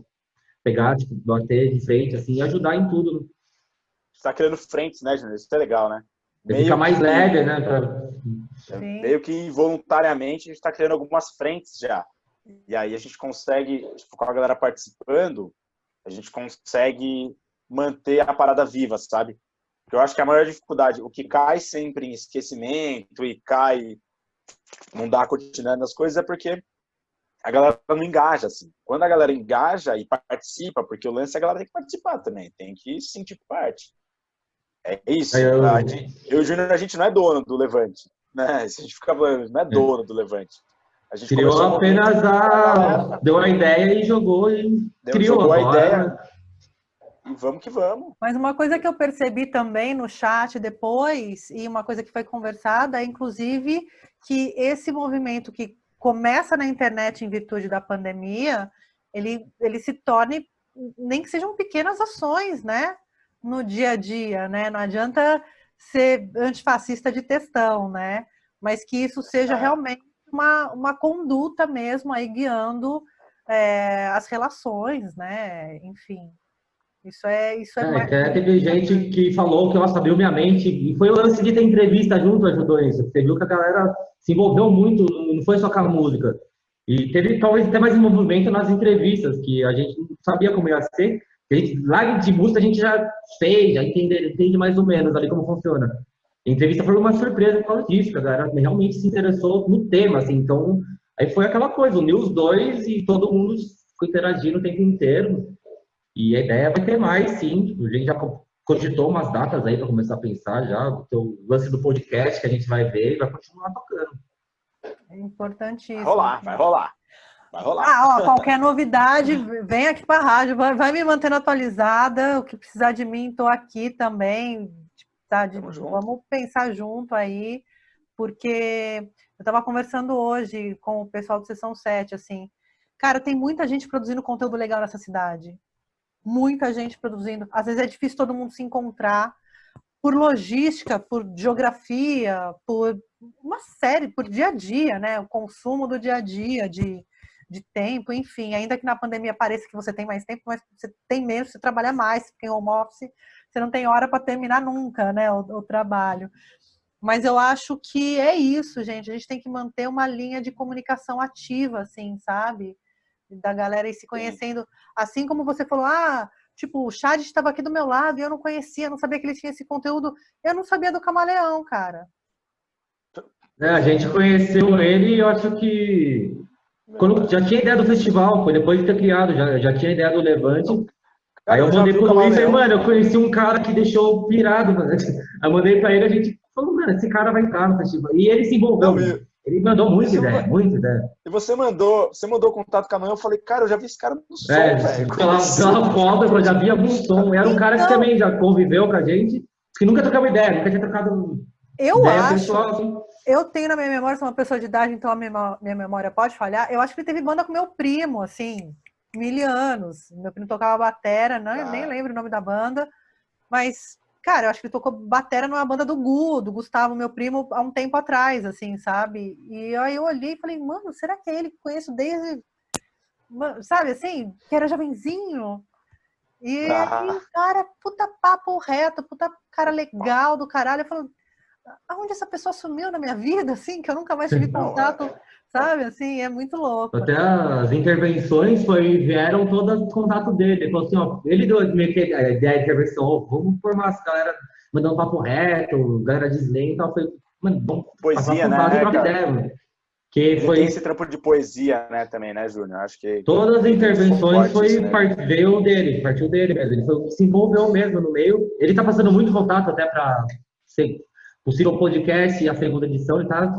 B: pegar, tipo, bater de frente, assim, e ajudar em tudo.
C: Você tá criando frentes, né, Júnior? Isso é legal, né?
B: Fica mais leve, né?
C: Meio que involuntariamente a gente está criando algumas frentes já. E aí a gente consegue, tipo, com a galera participando, a gente consegue manter a parada viva, sabe? Eu acho que a maior dificuldade, o que cai sempre em esquecimento e cai, não dá continuidade nas coisas, é porque a galera não engaja, assim. Quando a galera engaja e participa, porque o lance é a galera tem que participar também, tem que sentir parte. É isso. Eu e o Júnior, a gente não é dono do Levante, né? Se a gente fica falando, não é dono do Levante. A gente
B: criou apenas deu a ideia e jogou e criou
C: jogou a ideia. E vamos que vamos.
A: Mas uma coisa que eu percebi também no chat depois, e uma coisa que foi conversada, é inclusive que esse movimento que começa na internet em virtude da pandemia, ele se torne, nem que sejam pequenas ações, né? No dia a dia, né? Não adianta ser antifascista de textão, né? Mas que isso seja realmente uma conduta mesmo aí guiando as relações, né? Enfim. Isso é mais...
B: Teve gente que falou que, nossa, abriu minha mente, e foi o lance de ter entrevista junto, ajudou isso. Você viu que a galera se envolveu muito, não foi só com a música. E teve talvez até mais envolvimento nas entrevistas, que a gente não sabia como ia ser. Lá de música a gente já fez, já entende mais ou menos ali como funciona. A entrevista foi uma surpresa por causa disso, a galera realmente se interessou no tema, assim. Então, aí foi aquela coisa, uniu os dois e todo mundo ficou interagindo o tempo inteiro. E a ideia vai ter mais, sim. A gente já cogitou umas datas aí para começar a pensar já. O lance do podcast que a gente vai ver e vai continuar tocando.
A: É importantíssimo.
C: Vai rolar.
A: Qualquer novidade, vem aqui para a rádio, vai me mantendo atualizada. O que precisar de mim, estou aqui também. Tá? Vamos pensar junto aí, porque eu estava conversando hoje com o pessoal do Sessão 7, assim. Cara, tem muita gente produzindo conteúdo legal nessa cidade. Muita gente produzindo. Às vezes é difícil todo mundo se encontrar por logística, por geografia, por uma série, por dia a dia, né? O consumo do dia a dia, de tempo, enfim. Ainda que na pandemia pareça que você tem mais tempo, mas você tem menos, você trabalha mais, porque em home office você não tem hora para terminar nunca, né? O trabalho. Mas eu acho que é isso, gente. A gente tem que manter uma linha de comunicação ativa, assim, sabe? Da galera ir se conhecendo, assim como você falou, tipo, o Chad estava aqui do meu lado e eu não conhecia, não sabia que ele tinha esse conteúdo, eu não sabia do Camaleão, cara.
B: A gente conheceu ele e eu acho que quando já tinha ideia do festival, foi depois de ter criado, já tinha ideia do Levante. Aí eu mandei pro Luiz e mano, eu conheci um cara que deixou pirado, mano. Aí eu mandei pra ele, a gente falou, mano, esse cara vai entrar no festival. E ele se envolveu. Ele mandou muita ideia.
C: E você mandou contato com a mãe, eu falei, cara, eu já vi esse cara no som, velho.
B: Pela foto, eu já via no som. Era um cara que também já conviveu com a gente, que nunca trocava ideia, nunca tinha trocado ideia pessoal, assim.
A: Eu tenho na minha memória, sou uma pessoa de idade, então a minha memória pode falhar, eu acho que ele teve banda com meu primo, assim, 1000 anos. Meu primo tocava batera, nem lembro o nome da banda, mas... Cara, eu acho que ele tocou batera numa banda do Gustavo, meu primo, há um tempo atrás, assim, sabe? E aí eu olhei e falei, mano, será que é ele que conheço desde... Sabe, assim, que era jovenzinho? E aí, cara, puta papo reto, puta cara legal do caralho. Eu falo, aonde essa pessoa sumiu na minha vida, assim, que eu nunca mais tive
C: Não,
A: contato, sabe? Assim, é muito louco.
B: Até as intervenções vieram todas do contato dele. Ele falou assim, ó, ele deu meio que a ideia de intervenção, ó, vamos formar essa galera, mandar um papo reto, galera de slam e tal. Eu falei, mano, vamos passar
C: poesia,
B: por base e
C: né,
B: trocar
C: cara?
B: ideia, mano. Que
C: Ele tem
B: foi
C: esse trampo de poesia, né, também, né, Júnior? Acho que
B: todas as
C: tem muito
B: intervenções
C: forte isso nele.
B: veio dele, partiu dele mesmo. Ele se envolveu mesmo no meio. Ele tá passando muito contato até para ser possível podcast e a segunda edição, ele tá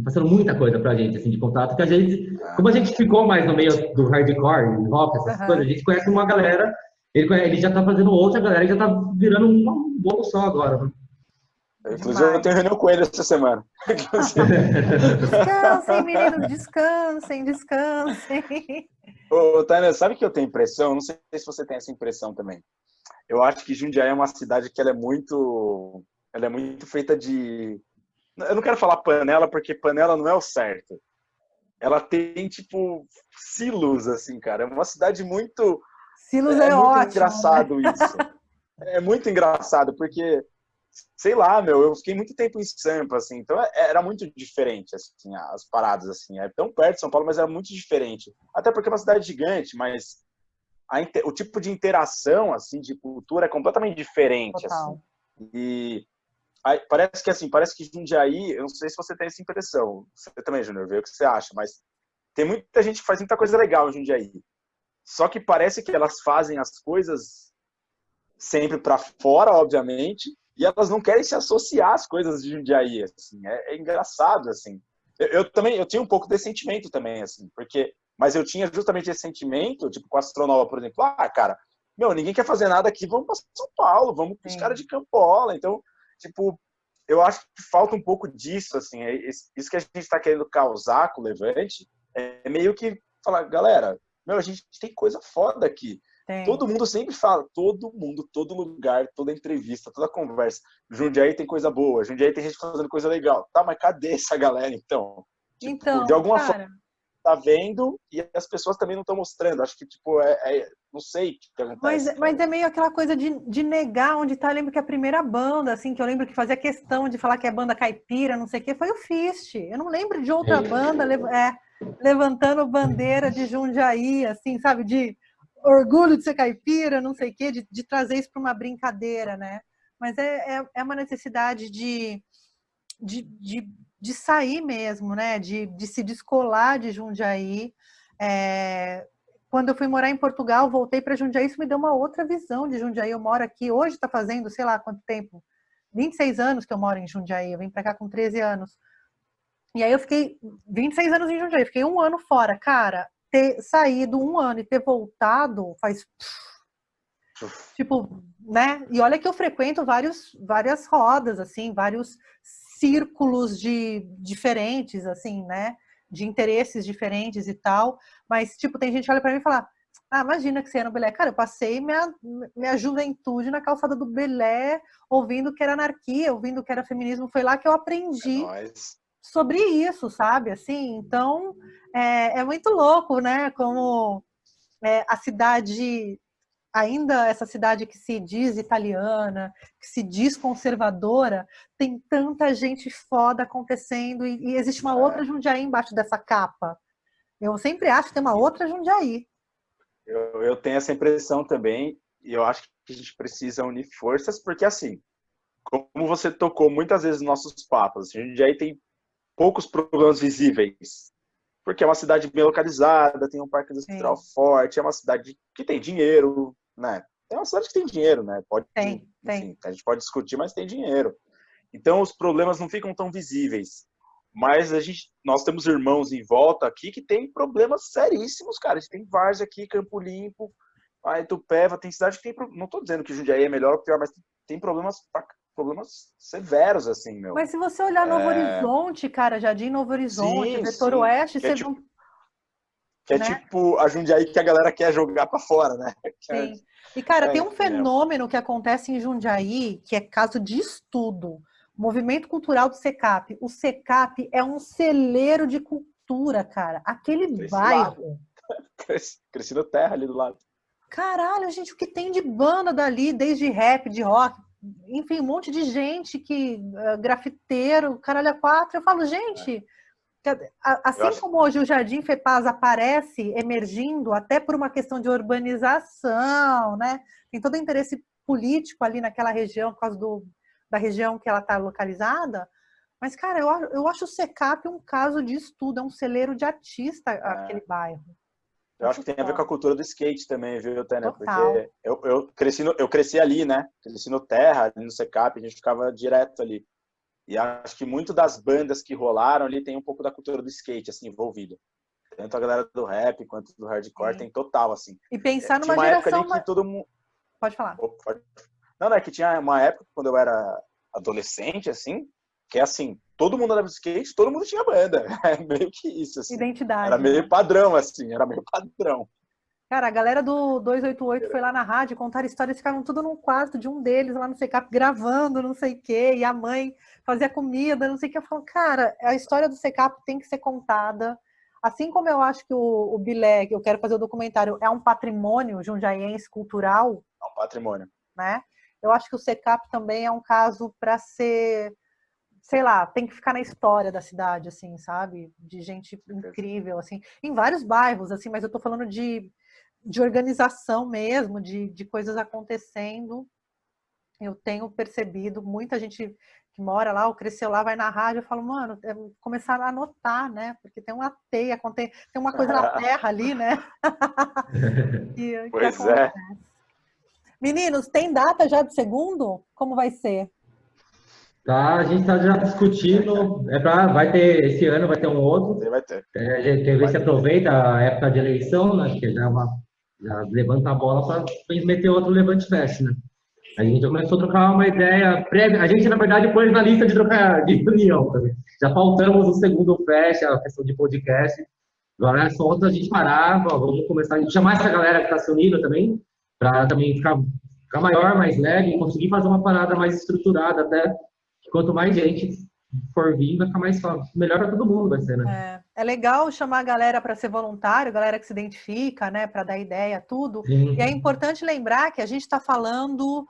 B: passando muita coisa pra gente, assim, de contato, que a gente,
C: Ah,
B: como a gente ficou mais no meio do hardcore, rock, essas coisas,
A: Aham.
B: a gente conhece uma galera, ele já tá fazendo outra galera, já tá virando um bolo só agora. Né?
C: inclusive, eu
A: Demais.
C: tenho reunião com ele essa semana.
A: Descansem, meninos, descansem, descansem.
C: Ô, Tânia, sabe que eu tenho impressão? Não sei se você tem essa impressão também. Eu acho que Jundiaí é uma cidade que ela é muito feita de. Eu não quero falar panela, porque panela não é o certo. Ela tem, tipo, silos, assim, cara. É uma cidade muito.
A: Silos
C: É
A: é
C: muito
A: ótimo, né?
C: engraçado isso. É muito engraçado, porque, sei lá, meu, eu fiquei muito tempo em Sampa, assim, então era muito diferente, assim, as paradas, assim. É tão perto de São Paulo, mas era muito diferente. Até porque é uma cidade gigante, mas o tipo de interação, assim, de cultura é completamente diferente, assim.
A: Total.
C: E aí, parece que Jundiaí, eu não sei se você tem essa impressão, você também, Júnior, vê o que você acha, mas tem muita gente que faz muita coisa legal em Jundiaí. Só que parece que elas fazem as coisas sempre para fora, obviamente, e elas não querem se associar às coisas de Jundiaí, assim. É engraçado, assim. Eu tinha um pouco desse sentimento também, assim, porque, mas eu tinha justamente esse sentimento, tipo, com a Astronova, por exemplo, cara, meu, ninguém quer fazer nada aqui, vamos para São Paulo, vamos com os caras de Campola, então, tipo, eu acho que falta um pouco disso, assim, isso que a gente está querendo causar com o Levante, é meio que falar, galera, meu, a gente tem coisa foda aqui.
A: Tem.
C: Todo mundo sempre fala, todo mundo, todo lugar, toda entrevista, toda conversa. Jundiaí tem coisa boa, Jundiaí tem gente fazendo coisa legal. Tá, mas cadê essa galera, então? Tipo, de
A: Então,
C: alguma forma
A: cara,
C: tá vendo e as pessoas também não estão mostrando. Acho que, tipo, não sei o que acontece,
A: mas
C: cara.
A: é meio aquela coisa de negar onde tá. Eu lembro que a primeira banda, assim, que eu lembro que fazia questão de falar que é banda caipira, não sei o quê, foi o Fist. Eu não lembro de outra banda levantando bandeira de Jundiaí, assim, sabe? De orgulho de ser caipira, não sei o quê, de trazer isso para uma brincadeira, né? Mas é uma necessidade de sair mesmo, né? De se descolar de Jundiaí. Quando eu fui morar em Portugal, voltei para Jundiaí, isso me deu uma outra visão de Jundiaí. Eu moro aqui, hoje está fazendo, sei lá quanto tempo, 26 anos que eu moro em Jundiaí, eu vim para cá com 13 anos. E aí eu fiquei 26 anos em Jundiaí, fiquei um ano fora. Cara, ter saído um ano e ter voltado faz... Tipo, né? E olha que eu frequento várias rodas, assim, vários círculos diferentes, assim, né? De interesses diferentes e tal. Mas, tipo, tem gente que olha pra mim e fala: ah, imagina que você ia no Belé. Cara, eu passei minha juventude na calçada do Belé, ouvindo que era anarquia, ouvindo que era feminismo. Foi lá que eu aprendi sobre isso, sabe? Assim, então, é muito louco, né? Como a cidade... Ainda essa cidade que se diz italiana, que se diz conservadora, tem tanta gente foda acontecendo e existe uma outra Jundiaí embaixo dessa capa. Eu sempre acho que tem uma outra Jundiaí.
C: Eu tenho essa impressão também, e eu acho que a gente precisa unir forças, porque assim, como você tocou muitas vezes nos nossos papos, a Jundiaí tem poucos problemas visíveis, porque é uma cidade bem localizada, tem um parque industrial forte, é uma cidade que tem dinheiro, né? É uma cidade que tem dinheiro, né?
A: Tem.
C: Enfim, a gente pode discutir, mas tem dinheiro. Então os problemas não ficam tão visíveis. Mas nós temos irmãos em volta aqui que tem problemas seríssimos, cara. A gente tem Várzea aqui, Campo Limpo, a Itupeva, tem cidade que tem... Não estou dizendo que Jundiaí é melhor ou pior, mas tem problemas severos, assim, meu.
A: Mas se você olhar Novo Horizonte, cara, Jardim Novo Horizonte, Vetor
C: sim.
A: Oeste,
C: Que é
A: você
C: tipo,
A: não...
C: que é
A: né?
C: tipo a Jundiaí que a galera quer jogar para fora, né?
A: Sim. E, cara, tem um
C: Enfim,
A: fenômeno que acontece em Jundiaí, que é caso de estudo. O Movimento Cultural do SECAP. O SECAP é um celeiro de cultura, cara. Aquele bairro.
C: Cresci no terra ali do lado.
A: Caralho, gente, o que tem de banda dali, desde rap, de rock, enfim, um monte de gente que grafiteiro, caralho a quatro. Eu falo, gente, assim como hoje o Jardim Fepaz aparece emergindo até por uma questão de urbanização, né? Tem todo o interesse político ali naquela região, por causa da região que ela está localizada. Mas, cara, eu acho o Secap um caso de estudo, é um celeiro de artista, aquele bairro.
C: Eu acho que tem a ver com a cultura do skate também, viu, Tânia?
A: Total.
C: Porque eu cresci ali, né? Cresci no Terra, ali no Secap, a gente ficava direto ali. E acho que muito das bandas que rolaram ali tem um pouco da cultura do skate, assim, envolvida. Tanto a galera do rap quanto do hardcore tem total, assim.
A: E pensar
C: Tinha
A: numa
C: uma época
A: geração...
C: ali que todo mundo...
A: Pode falar.
C: Não, é que tinha uma época, quando eu era adolescente, assim, que é assim, todo mundo andava de skate, todo mundo tinha banda. É meio que isso, assim.
A: Identidade.
C: Era meio padrão, assim, era meio padrão.
A: Cara, a galera do 288 foi lá na rádio contar histórias, ficavam tudo num quarto de um deles, lá no Secap, gravando, não sei o quê, e a mãe fazia comida, não sei o que. Eu falo, cara, a história do Secap tem que ser contada. Assim como eu acho que o Bilé, que eu quero fazer o documentário, é um patrimônio jundiaiense cultural.
C: É um patrimônio.
A: Né? Eu acho que o Secap também é um caso para ser, sei lá, tem que ficar na história da cidade, assim, sabe? De gente incrível, assim, em vários bairros, assim, mas eu tô falando de organização mesmo, de coisas acontecendo. Eu tenho percebido, muita gente que mora lá ou cresceu lá, vai na rádio, eu falo, mano, começar a anotar, né? Porque tem uma teia, tem uma coisa na terra ali, né?
C: Pois é.
A: Meninos, tem data já do segundo? Como vai ser?
B: Tá, a gente está já discutindo, vai ter, esse ano vai ter um outro.
C: Vai ter.
B: A gente quer ver se aproveita a época de eleição, né? Que já levanta a bola para meter outro Levante Fest, né? A gente já começou a trocar uma ideia prévia. A gente, na verdade, pôs na lista de trocar de reunião também. Já faltamos o segundo Fest, a questão de podcast. Agora é só a gente parar, vamos começar a chamar essa galera que está se unindo também, para também ficar maior, mais leve, e conseguir fazer uma parada mais estruturada até. Quanto mais gente for vir, vai ficar mais fácil. Melhor para todo mundo vai ser,
A: né? É legal chamar a galera para ser voluntário, galera que se identifica, né, para dar ideia, tudo.
B: Sim.
A: E é importante lembrar que a gente está falando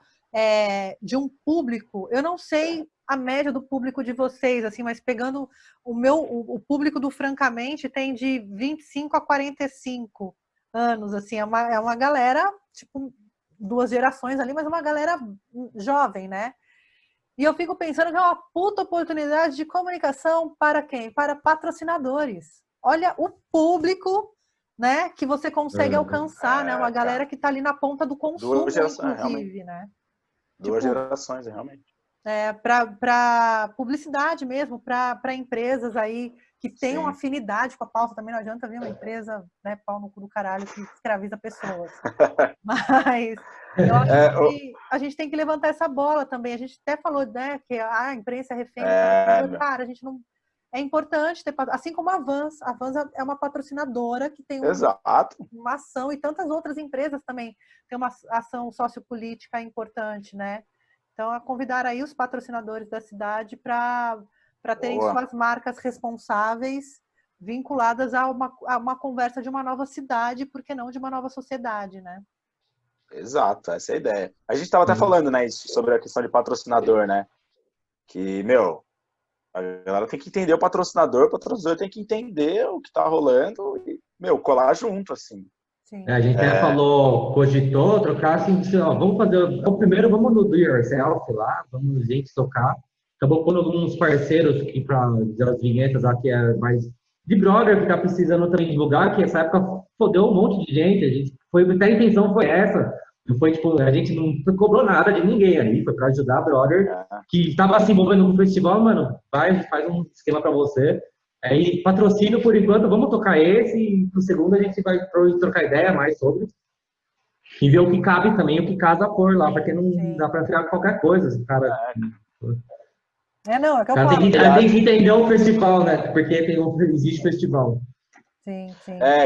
A: de um público. Eu não sei a média do público de vocês, assim, mas pegando o público do Francamente tem de 25 a 45 anos, assim, é uma galera, tipo, 2 gerações ali, mas uma galera jovem, né? E eu fico pensando que é uma puta oportunidade de comunicação para quem? Para patrocinadores. Olha o público, né, que você consegue alcançar, né? Uma galera que está ali na ponta do consumo, inclusive, né?
C: 2 gerações, realmente.
A: Para publicidade mesmo, para empresas aí que tenham afinidade com a pauta. Também não adianta vir uma empresa, né, pau no cu do caralho, que escraviza pessoas. Mas eu acho que a gente tem que levantar essa bola também. A gente até falou, né, que a imprensa é refém. Cara, a gente não... É importante ter... Assim como a Vans. A Vans é uma patrocinadora que tem uma ação, e tantas outras empresas também têm uma ação sociopolítica importante, né? Então, a convidar aí os patrocinadores da cidade para terem suas marcas responsáveis vinculadas a uma conversa de uma nova cidade, por que não de uma nova sociedade, né?
C: Exato, essa é a ideia. A gente estava até falando, né, sobre a questão de patrocinador, né? Que, a galera tem que entender o patrocinador tem que entender o que tá rolando e, colar junto, assim.
B: A gente até cogitou trocar assim, vamos fazer, primeiro vamos no Do Yourself lá, vamos a gente tocar. Acabou pondo alguns parceiros aqui para as vinhetas lá, que é mais de brother, que tá precisando também divulgar, que essa época fodeu um monte de gente, até a intenção foi essa, não foi tipo, a gente não cobrou nada de ninguém ali, foi para ajudar a brother, que estava se envolvendo com o festival, mano, faz um esquema para você. Aí, patrocínio por enquanto, vamos tocar esse, e pro segundo a gente vai trocar ideia mais sobre. E ver o que cabe também, o que casa por lá, porque não dá pra tirar qualquer coisa, cara.
A: É que eu
B: falo. Tem que entender o festival, né? Porque existe festival.
A: Sim.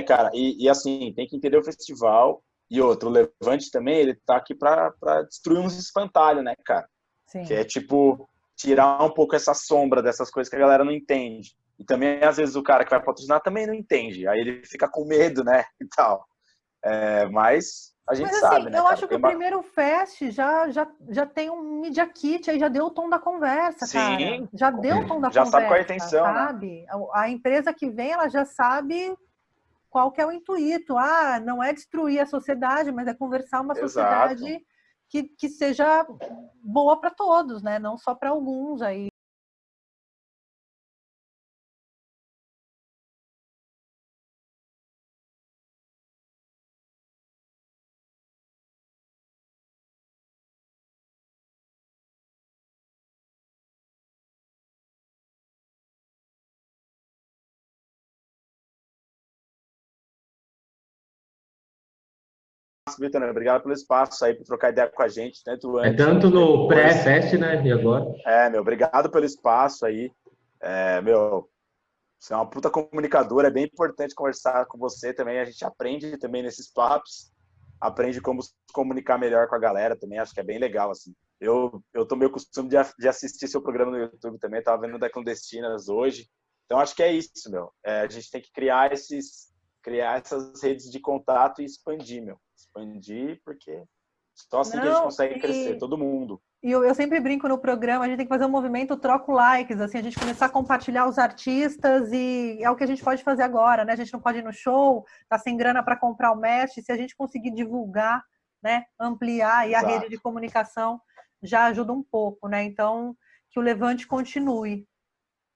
C: Cara, e assim, tem que entender o festival. E outro, o Levante também, ele tá aqui pra destruir uns espantalhos, né, cara?
A: Sim.
C: Que é tipo, tirar um pouco essa sombra dessas coisas que a galera não entende. E também, às vezes, o cara que vai patrocinar também não entende. Aí ele fica com medo, né? E tal. Mas a gente
A: Mas
C: sabe,
A: assim,
C: né,
A: eu
C: cara?
A: acho que
C: Tem
A: o
C: uma...
A: primeiro Fest já tem um Media Kit, aí já deu o tom da conversa, cara.
C: Sim,
A: Já deu o tom da
C: já sabe qual é a
A: conversa,
C: intenção, né?
A: sabe? A empresa que vem, ela já sabe qual que é o intuito. Ah, não é destruir a sociedade, mas é conversar uma
C: Exato.
A: sociedade que seja boa para todos, né? Não só para alguns aí.
C: Vitor, obrigado pelo espaço aí, por trocar ideia com a gente, tanto
B: É
C: antes
B: tanto
C: quanto
B: no
C: depois.
B: pré-fest, né? E agora?
C: Meu, obrigado pelo espaço aí. Meu, você é uma puta comunicadora, é bem importante conversar com você também. A gente aprende também nesses papos, aprende como se comunicar melhor com a galera também, acho que é bem legal, assim. Eu tomei o costume de assistir seu programa no YouTube também, tava vendo da Clandestinas hoje. Então, acho que é isso, meu. A gente tem que criar essas redes de contato e expandir, meu. Expandir, porque só assim que a gente
A: Não,
C: consegue crescer, todo mundo.
A: E eu sempre brinco no programa, a gente tem que fazer um movimento troco likes, assim, a gente começar a compartilhar os artistas e é o que a gente pode fazer agora, né? A gente não pode ir no show, tá sem grana para comprar o match, se a gente conseguir divulgar, né, ampliar aí a rede de
C: Exato.
A: comunicação já ajuda um pouco, né? Então, que o levante continue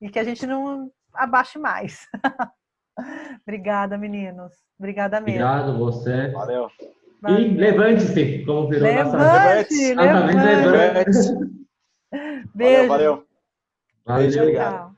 A: e que a gente não abaixe mais. Obrigada, meninos. Obrigada mesmo.
B: Obrigado, você.
C: Valeu.
B: E
A: Valeu.
B: levante-se, como virou nossa.
A: Levante,
C: Levantes.
B: Altamente
A: levante.
B: levante.
C: Levantes. Valeu,
A: Beijo.
C: valeu. Beijo,
B: Valeu.
A: Tchau,
C: obrigado.
A: tchau.